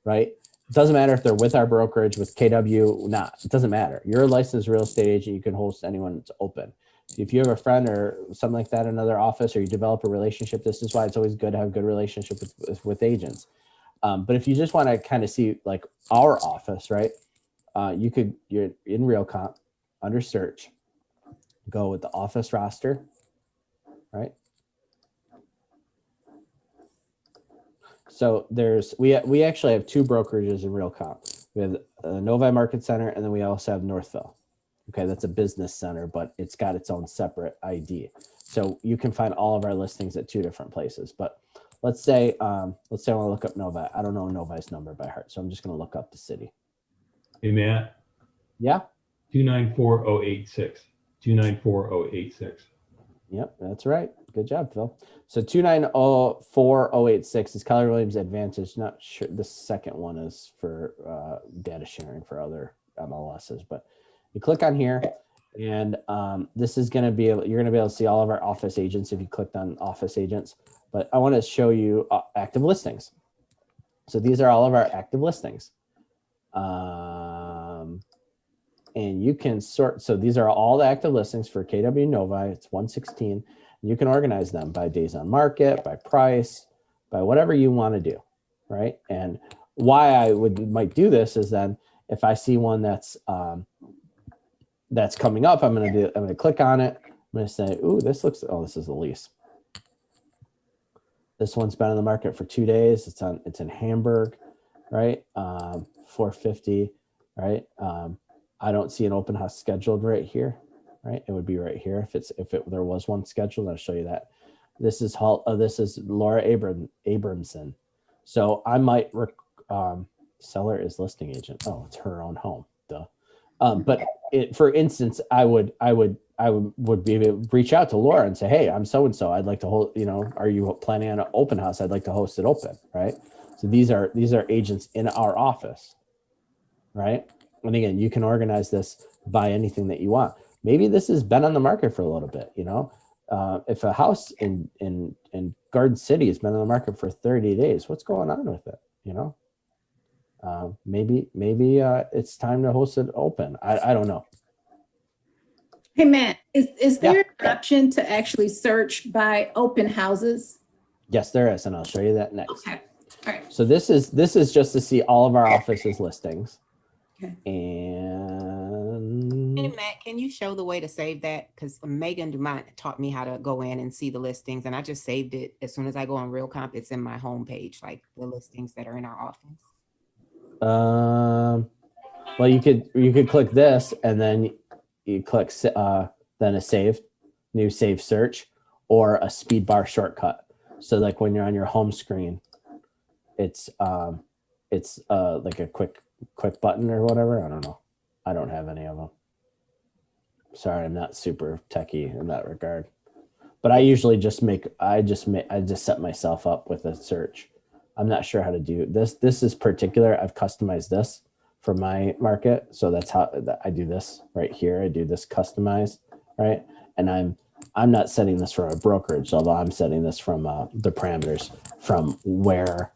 right? It doesn't matter if they're with our brokerage, with KW, not, it doesn't matter. You're a licensed real estate agent, you can host anyone that's open. If you have a friend or something like that in another office, or you develop a relationship, this is why it's always good to have a good relationship with agents. But if you just want to kind of see like our office, right? You're in Real Comp, under search, go with the office roster, right? So we actually have two brokerages in Real Comp. We have Novi Market Center, and then we also have Northville. Okay, that's a business center, but it's got its own separate ID. So you can find all of our listings at two different places. But let's say I want to look up Novi. I don't know Novi's number by heart, so I'm just going to look up the city. Hey, Matt, Yeah. 294-086. 294-086. Yep, that's right. Good job, Phil. So 2904086 is Keller Williams Advantage. Not sure the second one is for data sharing for other MLSs, but you click on here, and this is going to be you're going to be able to see all of our office agents if you clicked on office agents. But I want to show you active listings. So these are all of our active listings. And you can sort, so these are all the active listings for KW Novi. It's 116. You can organize them by days on market, by price, by whatever you want to do, right? And why I might do this is then if I see one that's coming up, I'm going to click on it. I'm going to say, ooh, this looks, oh, this is a lease. This one's been on the market for 2 days. It's in Hamburg, right? 450, right? I don't see an open house scheduled right here, right? It would be right here if there was one scheduled. I'll show you that. This is Laura Abramson. So I might seller is listing agent. Oh, it's her own home. Duh. But for instance, I would be able to reach out to Laura and say, hey, I'm so and so. I'd like to hold. Are you planning on an open house? I'd like to host it open, right? So these are agents in our office, right? And again, you can organize this by anything that you want. Maybe this has been on the market for a little bit. If a house in Garden City has been on the market for 30 days, what's going on with it? Maybe it's time to host it open. I don't know. Hey, Matt, is there an option to actually search by open houses? Yes, there is, and I'll show you that next. Okay. All right. So this is just to see all of our offices listings. Okay. And Hey, Matt, can you show the way to save that? Because Megan Dumont taught me how to go in and see the listings, and I just saved it. As soon as I go on Real Comp, it's in my homepage, like the listings that are in our office. well, you could click this, and then you click then a new save search, or a speed bar shortcut. So like when you're on your home screen, it's like a quick button or whatever. I don't know. I don't have any of them. Sorry, I'm not super techie in that regard. But I usually just set myself up with a search. I'm not sure how to do this. This is particular. I've customized this for my market. So that's how I do this right here. I do this customize, right? And I'm not setting this from a brokerage level. I'm setting this from the parameters from where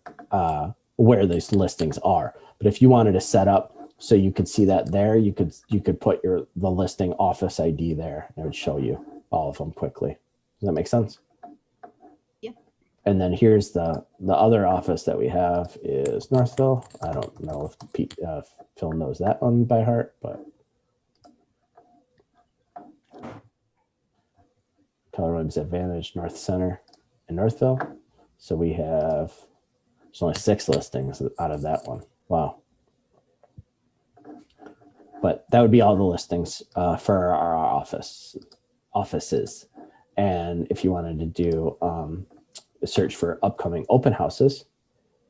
these listings are. But if you wanted to set up so you could see that there, you could put the listing office ID there, and it would show you all of them quickly. Does that make sense? Yeah. And then here's the other office that we have is Northville. I don't know if Phil knows that one by heart, but Keller Williams Advantage, North Center, and Northville. So there's only 6 listings out of that one. Wow. But that would be all the listings for our offices. And if you wanted to do a search for upcoming open houses,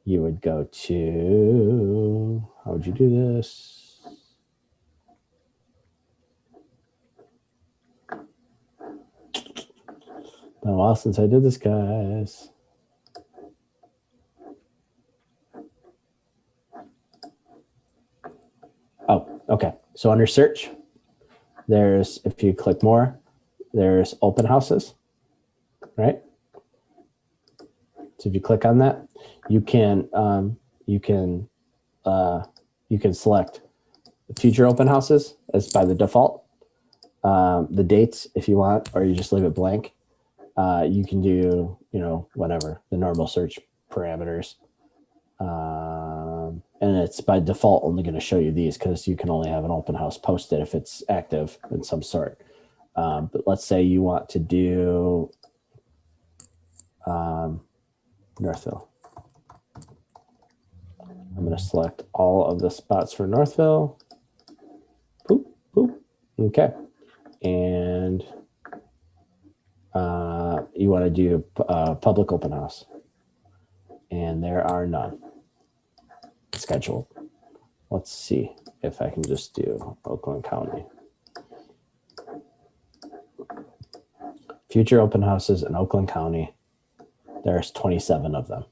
you would go to, how would you do this? Been a while since I did this, guys. So under search, there's, if you click more, there's open houses, right? So if you click on that, you can select future open houses as by the default, the dates if you want, or you just leave it blank. You can do, whatever, the normal search parameters. And it's by default only going to show you these because you can only have an open house posted if it's active in some sort. But let's say you want to do Northville. I'm going to select all of the spots for Northville. Boop, boop. Okay. And you want to do public open house. And there are none scheduled. Let's see if I can just do Oakland County. Future open houses in Oakland County. There's 27 of them.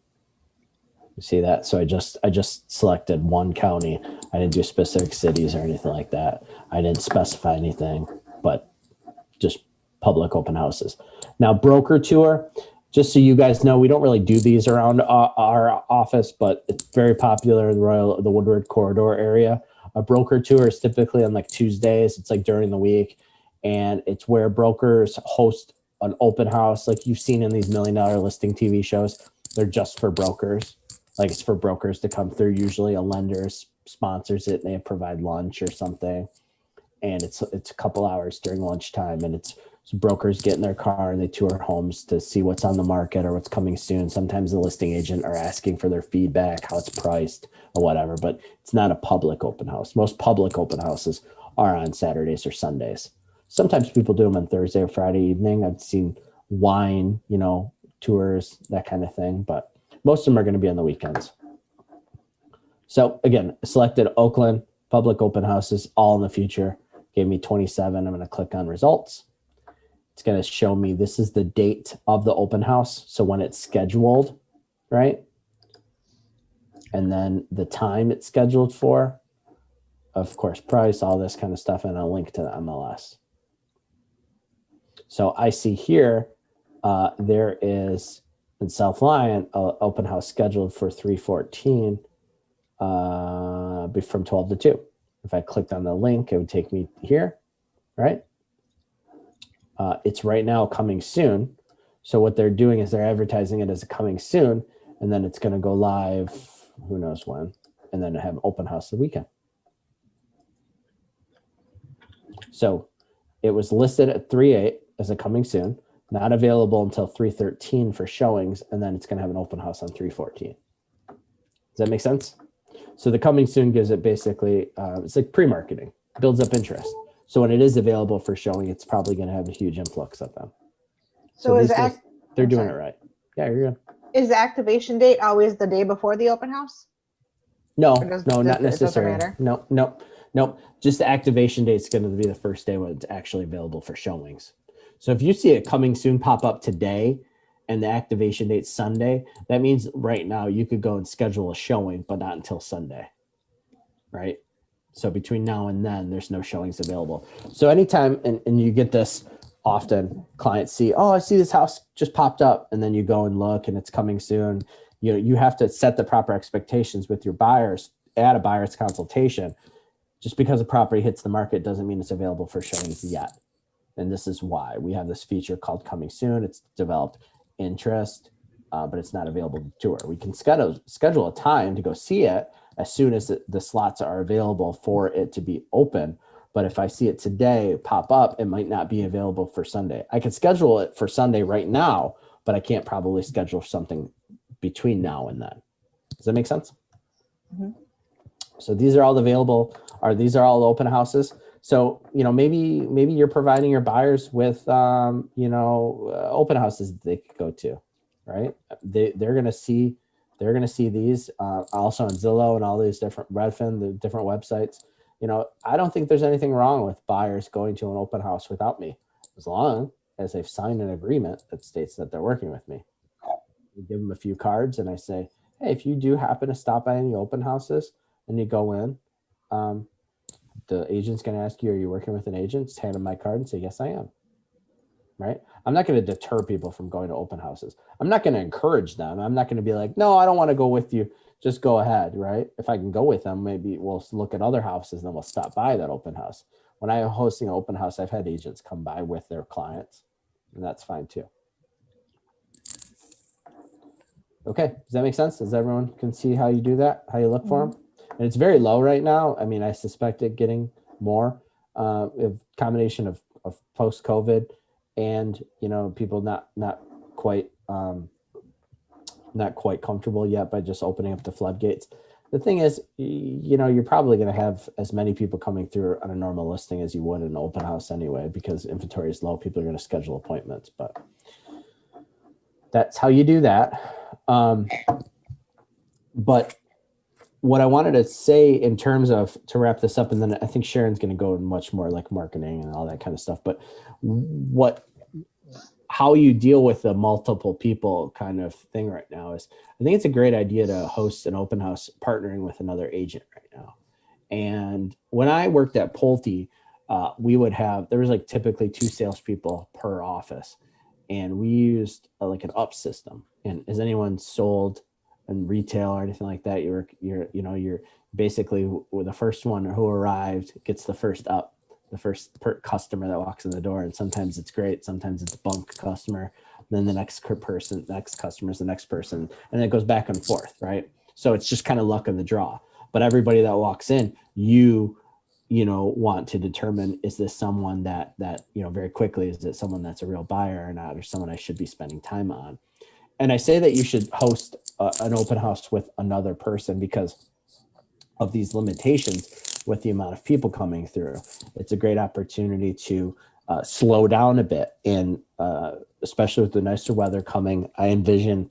You see that? So I just selected one county. I didn't do specific cities or anything like that. I didn't specify anything, but just public open houses. Now, broker tour, just so you guys know, we don't really do these around our office, but it's very popular in the Woodward corridor area. A broker tour is typically on like Tuesdays. It's like during the week, and it's where brokers host an open house like you've seen in these $1 Million Listing TV shows. They're just for brokers. Like it's for brokers to come through. Usually a lender sponsors it and they provide lunch or something. And it's a couple hours during lunchtime, and it's brokers get in their car and they tour homes to see what's on the market or what's coming soon. Sometimes the listing agent are asking for their feedback, how it's priced or whatever, but it's not a public open house. Most public open houses are on Saturdays or Sundays. Sometimes people do them on Thursday or Friday evening. I've seen wine, tours, that kind of thing, but most of them are going to be on the weekends. So again, selected Oakland, public open houses, all in the future. Gave me 27. I'm going to click on results. It's going to show me this is the date of the open house. So when it's scheduled, right? And then the time it's scheduled for, of course, price, all this kind of stuff, and a link to the MLS. So I see here, there is in South Lyon, open house scheduled for 3/14 from 12 to 2. If I clicked on the link, it would take me here, right? It's right now coming soon. So what they're doing is they're advertising it as a coming soon, and then it's going to go live, who knows when, and then have open house the weekend. So it was listed at 3/8 as a coming soon, not available until 3/13 for showings, and then it's going to have an open house on 3/14. Does that make sense? So the coming soon gives it basically, it's like pre-marketing, builds up interest. So when it is available for showing, it's probably going to have a huge influx of them. So they're doing it right. Yeah, you're good. Is the activation date always the day before the open house? No, Not not necessarily. It doesn't matter? Nope. Just the activation date is going to be the first day when it's actually available for showings. So if you see a coming soon pop up today and the activation date's Sunday, that means right now you could go and schedule a showing, but not until Sunday, right? So between now and then, there's no showings available. So anytime, and you get this often, clients see, oh, I see this house just popped up, and then you go and look and it's coming soon. You have to set the proper expectations with your buyers at a buyer's consultation. Just because a property hits the market doesn't mean it's available for showings yet. And this is why we have this feature called coming soon. It's developed interest, but it's not available to tour. We can schedule a time to go see it as soon as the slots are available for it to be open. But if I see it today pop up, it might not be available for Sunday. I can schedule it for Sunday right now, but I can't probably schedule something between now and then. Does that make sense? Mm-hmm. So these are all available, these are all open houses. So, maybe you're providing your buyers with, open houses that they could go to, right? They're going to see these also on Zillow and all these different Redfin, the different websites. I don't think there's anything wrong with buyers going to an open house without me, as long as they've signed an agreement that states that they're working with me. We give them a few cards and I say, hey, if you do happen to stop by any open houses and you go in, the agent's going to ask you, are you working with an agent? Just hand them my card and say, yes, I am. Right? I'm not going to deter people from going to open houses. I'm not going to encourage them. I'm not going to be like, no, I don't want to go with you. Just go ahead, right? If I can go with them, maybe we'll look at other houses and then we'll stop by that open house. When I'm hosting an open house, I've had agents come by with their clients, and that's fine too. Okay, does that make sense? Does everyone can see how you do that, how you look for them? And it's very low right now. I mean, I suspect it getting more, a combination of post-COVID and, you know, people not quite comfortable yet by just opening up the floodgates. The thing is, you know, you're probably going to have as many people coming through on a normal listing as you would in an open house anyway, because inventory is low. People are going to schedule appointments, but that's how you do that. But what I wanted to say in terms of, to wrap this up, and then I think Sharon's going to go in much more like marketing and all that kind of stuff, but how you deal with the multiple people kind of thing right now is, I think it's a great idea to host an open house partnering with another agent right now. And when I worked at Pulte, we would have, there was like typically 2 salespeople per office, and we used like an up system. And has anyone sold in retail or anything like that? You're basically the first one who arrived gets the first up, the first customer that walks in the door. And sometimes it's great, sometimes it's a bunk customer. Then the next person, next customer is the next person, and it goes back and forth, right? So it's just kind of luck of the draw. But everybody that walks in, you want to determine, is this someone that very quickly, is it someone that's a real buyer or not, or someone I should be spending time on? And I say that you should host an open house with another person because of these limitations with the amount of people coming through. It's a great opportunity to slow down a bit. And especially with the nicer weather coming, I envision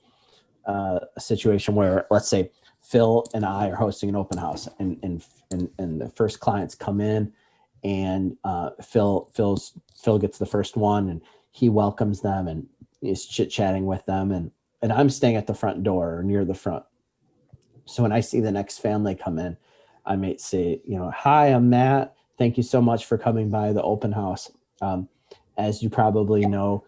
a situation where, let's say, Phil and I are hosting an open house, and the first clients come in, and Phil gets the first one, and he welcomes them and is chit-chatting with them, and I'm staying at the front door or near the front. So when I see the next family come in, I might say, hi, I'm Matt. Thank you so much for coming by the open house. As you probably know,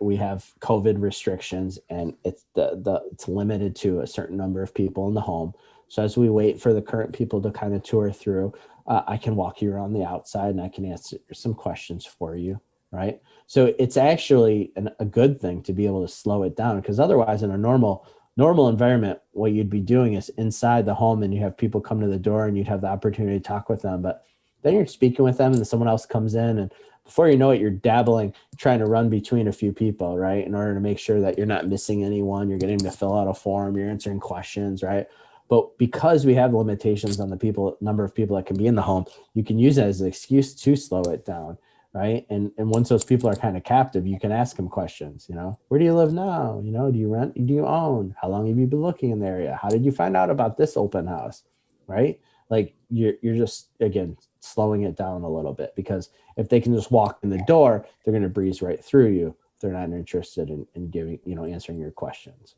we have COVID restrictions, and it's it's limited to a certain number of people in the home. So as we wait for the current people to kind of tour through, I can walk you around the outside and I can answer some questions for you, right? So it's actually a good thing to be able to slow it down, because otherwise in a normal environment, what you'd be doing is inside the home, and you have people come to the door and you'd have the opportunity to talk with them. But then you're speaking with them and then someone else comes in, and before you know it, you're dabbling, trying to run between a few people, right? In order to make sure that you're not missing anyone, you're getting to fill out a form, you're answering questions, right? But because we have limitations on the number of people that can be in the home, you can use that as an excuse to slow it down, right? And once those people are kind of captive, you can ask them questions, where do you live now? Do you rent? Do you own? How long have you been looking in the area? How did you find out about this open house, right? Like you're just, again, slowing it down a little bit, because if they can just walk in the door, they're going to breeze right through you. They're not interested in giving, answering your questions.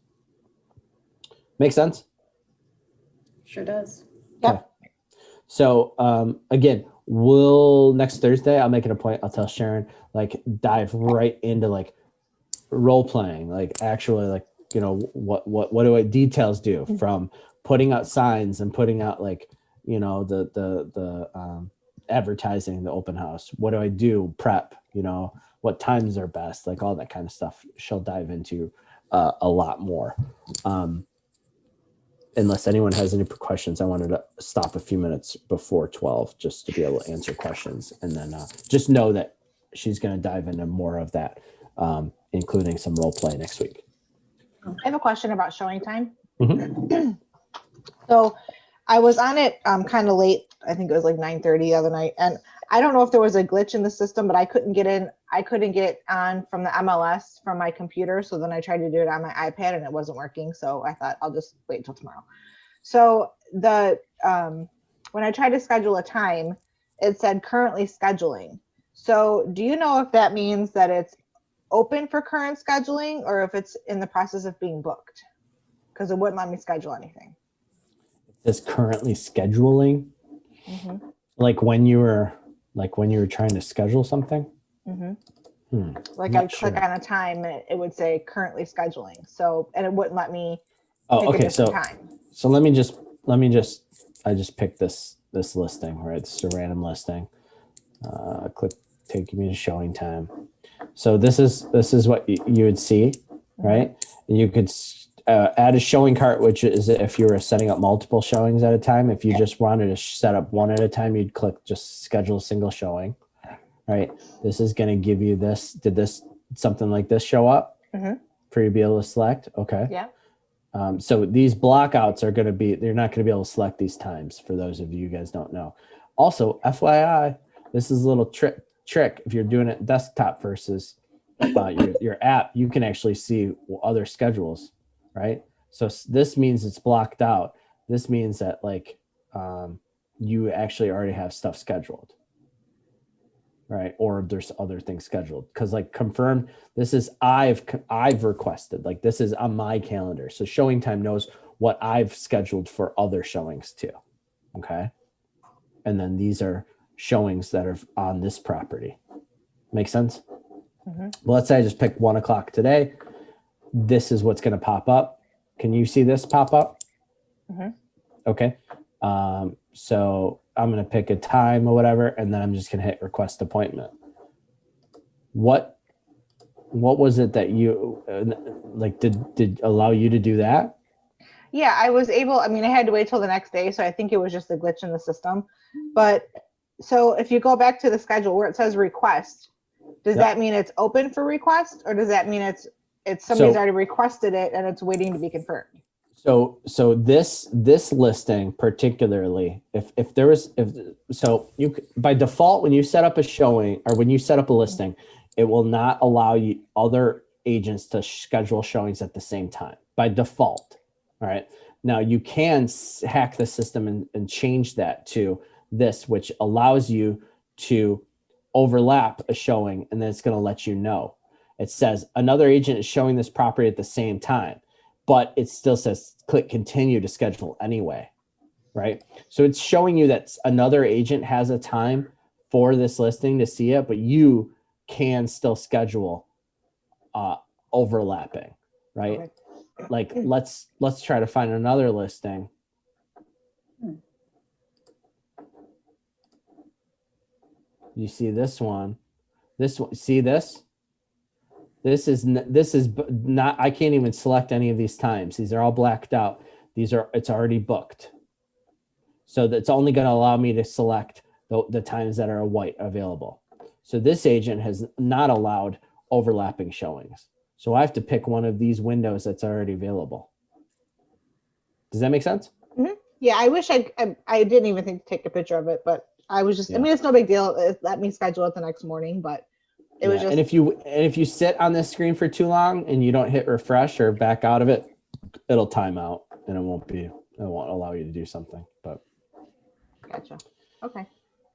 Make sense? Sure does. Yep. Okay. So again, next Thursday, I'll make it a point. I'll tell Sharon, dive right into role playing, actually what do details do, from putting out signs and putting out the advertising the open house. What do I do? Prep, what times are best, all that kind of stuff. She'll dive into a lot more. Unless anyone has any questions, I wanted to stop a few minutes before 12 just to be able to answer questions. And then just know that she's going to dive into more of that, including some role play next week. I have a question about showing time. Mm-hmm. So I was on it kind of late. I think it was 9:30 the other night. And I don't know if there was a glitch in the system, but I couldn't get in. I couldn't get on from the MLS from my computer. So then I tried to do it on my iPad and it wasn't working. So I thought I'll just wait until tomorrow. So when I tried to schedule a time, it said currently scheduling. So do you know if that means that it's open for current scheduling or if it's in the process of being booked? Because it wouldn't let me schedule anything. It says currently scheduling. Mm-hmm. Like when you were trying to schedule something? Like Not I'd click sure. on a time and it would say currently scheduling. So, and it wouldn't let me Oh, pick a okay. different time. So I just picked this listing, right? This is a random listing. Click, take me to showing time. So this is what you would see, right? And you could add a showing cart, which is if you were setting up multiple showings at a time. If you just wanted to set up one at a time, you'd click just schedule a single showing, right? This is going to give you this. Did this something like this show up for you to be able to select? Okay. Yeah. So these blockouts are going to be, they're not going to be able to select these times for those of you guys don't know. Also, FYI, this is a little trick. If you're doing it desktop versus your app, you can actually see other schedules, right? So this means it's blocked out. This means that like you actually already have stuff scheduled, right? Or there's other things scheduled because like confirmed, this is I've requested, like this is on my calendar. So showing time knows what I've scheduled for other showings too. Okay. And then these are showings that are on this property. Make sense? Well, let's say I just picked 1 o'clock today. This is what's going to pop up. Can you see this pop up? Okay. So I'm going to pick a time or whatever, and then I'm just going to hit request appointment. What was it that you like did allow you to do that? Yeah, I was able, I mean, I had to wait till the next day. So I think it was just a glitch in the system. But so if you go back to the schedule where it says request, does that mean it's open for request, or does that mean it's somebody's already requested it and it's waiting to be confirmed? So this listing particularly, if there was, you by default, when you set up a showing or when you set up a listing, it will not allow you other agents to schedule showings at the same time by default. All right. Now you can hack the system and change that to this, which allows you to overlap a showing, and then it's going to let you know. It says another agent is showing this property at the same time, but it still says click continue to schedule anyway, right? So it's showing you that another agent has a time for this listing to see it, but you can still schedule overlapping, right? Okay. Like let's try to find another listing. You see this one, see this? This is not, I can't even select any of these times. These are all blacked out. It's already booked. So that's only going to allow me to select the times that are white available. So this agent has not allowed overlapping showings. So I have to pick one of these windows that's already available. Does that make sense? Yeah, I wish I didn't even think to take a picture of it, but I was just, I mean, it's no big deal. It let me schedule it the next morning, but it was just. And if you sit on this screen for too long and you don't hit refresh or back out of it, it'll time out and it won't allow you to do something. But Gotcha. Okay.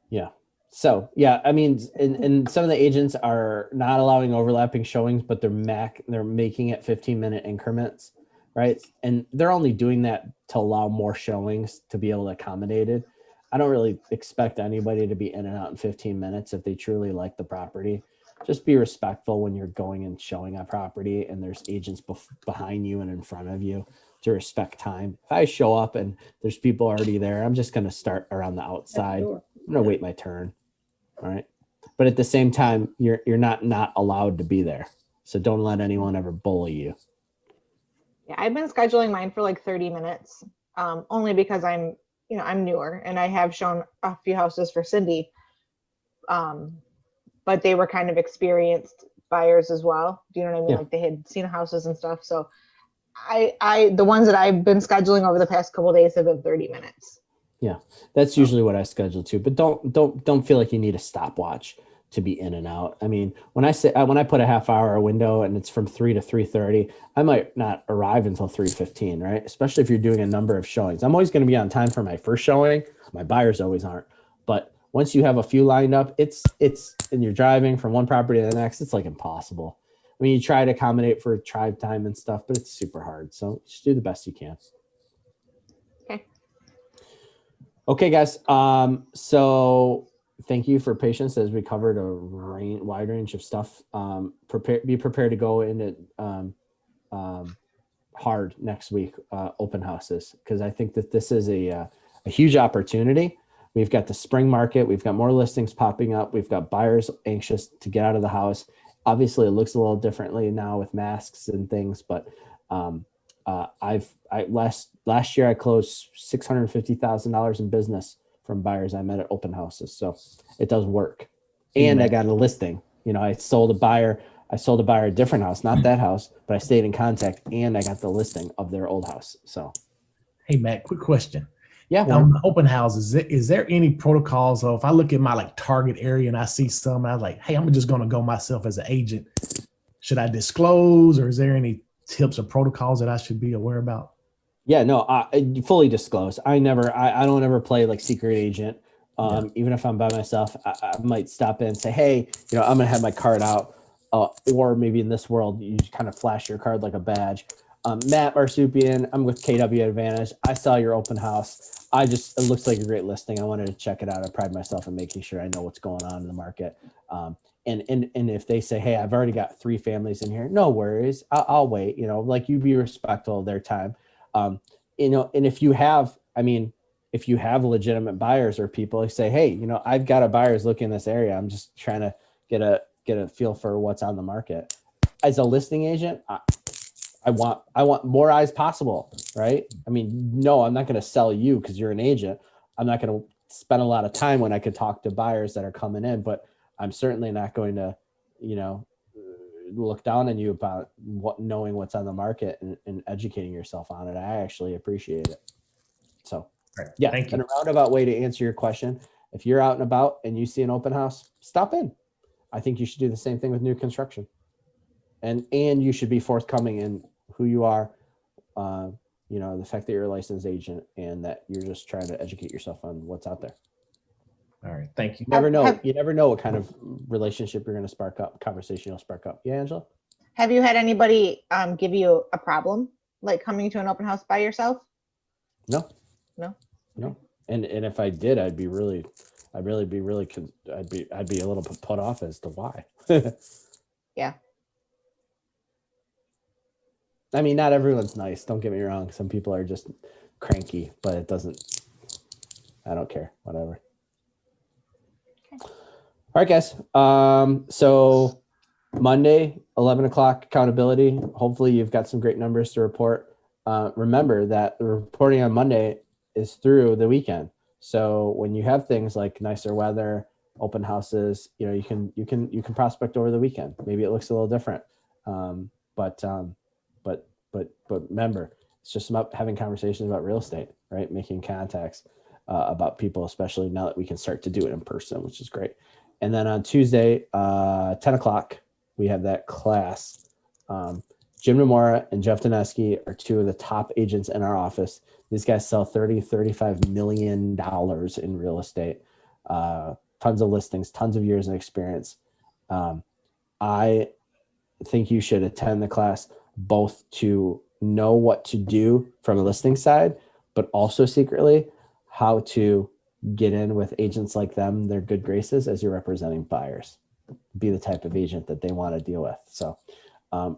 Yeah. So yeah, I mean, and some of the agents are not allowing overlapping showings, but they're making it 15-minute increments, right? And they're only doing that to allow more showings to be able to accommodate it. I don't really expect anybody to be in and out in 15 minutes if they truly like the property. Just be respectful when you're going and showing a property and there's agents behind you and in front of you, to respect time. If I show up and there's people already there, I'm just going to start around the outside. I'm going to wait my turn. All right. But at the same time, you're not allowed to be there. So don't let anyone ever bully you. Yeah, I've been scheduling mine for like 30 minutes, only because I'm newer and I have shown a few houses for Cindy. But they were kind of experienced buyers as well. Do you know what I mean? Yeah. Like they had seen houses and stuff. So the ones that I've been scheduling over the past couple of days have been 30 minutes. Yeah, that's usually what I schedule too. But don't feel like you need a stopwatch to be in and out. I mean, when I put a half-hour window and it's from 3 to 3:30, I might not arrive until 3:15, right? Especially if you're doing a number of showings. I'm always going to be on time for my first showing. My buyers always aren't. But once you have a few lined up, and you're driving from one property to the next, it's like impossible. I mean, you try to accommodate for drive time and stuff, but it's super hard. So just do the best you can. Okay. Okay, guys. So thank you for patience as we covered a wide range of stuff. Be prepared to go into hard next week, open houses, because I think that this is a huge opportunity. We've got the spring market. We've got more listings popping up. We've got buyers anxious to get out of the house. Obviously, it looks a little differently now with masks and things, but last year I closed $650,000 in business from buyers I met at open houses. So it does work. And I got a listing. You know, I sold a buyer a different house, not that house, but I stayed in contact and I got the listing of their old house. So, hey Matt, quick question. Yeah. On the open houses, is there any protocols? So if I look at my like target area and I see some, and I was like, hey, I'm just going to go myself as an agent. Should I disclose, or is there any tips or protocols that I should be aware about? Yeah, no, I fully disclose. I don't ever play like secret agent. Even if I'm by myself, I might stop in and say, hey, you know, I'm going to have my card out. Or maybe in this world, you just kind of flash your card like a badge. Matt Marsupian, I'm with KW Advantage. I saw your open house. It looks like a great listing. I wanted to check it out. I pride myself in making sure I know what's going on in the market. And if they say, hey, I've already got 3 families in here, no worries. I'll wait, you know, like you be respectful of their time. You know, and if you have legitimate buyers or people who say, hey, you know, I've got a buyers looking in this area. I'm just trying to get a feel for what's on the market. As a listing agent, I want more eyes possible, right? I mean, no, I'm not going to sell you because you're an agent. I'm not going to spend a lot of time when I could talk to buyers that are coming in, but I'm certainly not going to, you know, look down on you about knowing what's on the market and educating yourself on it. I actually appreciate it. So yeah, Thank you. in a roundabout way to answer your question, if you're out and about and you see an open house, stop in. I think you should do the same thing with new construction, and you should be forthcoming in who you are, you know, the fact that you're a licensed agent and that you're just trying to educate yourself on what's out there. All right. Thank you. You never know what kind of relationship you're going to spark up, conversation you'll spark up. Yeah, Angela? Have you had anybody give you a problem, like coming to an open house by yourself? No. And if I did, I'd be a little put off as to why. Yeah. I mean, not everyone's nice. Don't get me wrong. Some people are just cranky, but I don't care. Whatever. Okay. All right, guys. So Monday, 11 o'clock accountability. Hopefully you've got some great numbers to report. Remember that the reporting on Monday is through the weekend. So when you have things like nicer weather, open houses, you know, you can prospect over the weekend. Maybe it looks a little different. But remember, it's just about having conversations about real estate, right? Making contacts about people, especially now that we can start to do it in person, which is great. And then on Tuesday, 10 o'clock, we have that class. Jim Nomura and Jeff Doneski are 2 of the top agents in our office. These guys sell $35 million in real estate, tons of listings, tons of years of experience. I think you should attend the class both to know what to do from a listing side, but also secretly how to get in with agents like them, their good graces as you're representing buyers. Be the type of agent that they want to deal with. So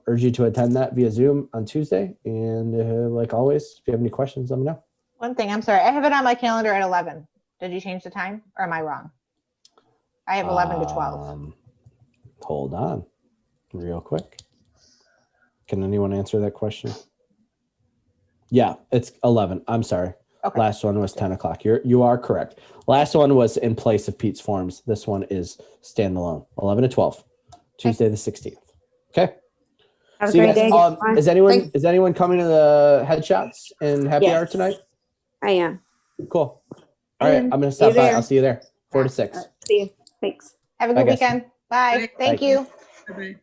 urge you to attend that via Zoom on Tuesday. And like always, if you have any questions, let me know. One thing, I'm sorry, I have it on my calendar at 11. Did you change the time or am I wrong? I have 11 to 12. Hold on real quick. Can anyone answer that question? Yeah, it's 11. I'm sorry. Okay. Last one was 10 o'clock. You are correct. Last one was in place of Pete's Forms. This one is standalone, 11 to 12, Tuesday the 16th. Okay. Have a See you great day. guys. Is anyone coming to the headshots and happy hour tonight? I am. Cool. All right. I'm going to stop by. I'll see you there. 4 to 6. See you. Thanks. Have a Bye, good guys. weekend. Bye. Thank you. Bye-bye.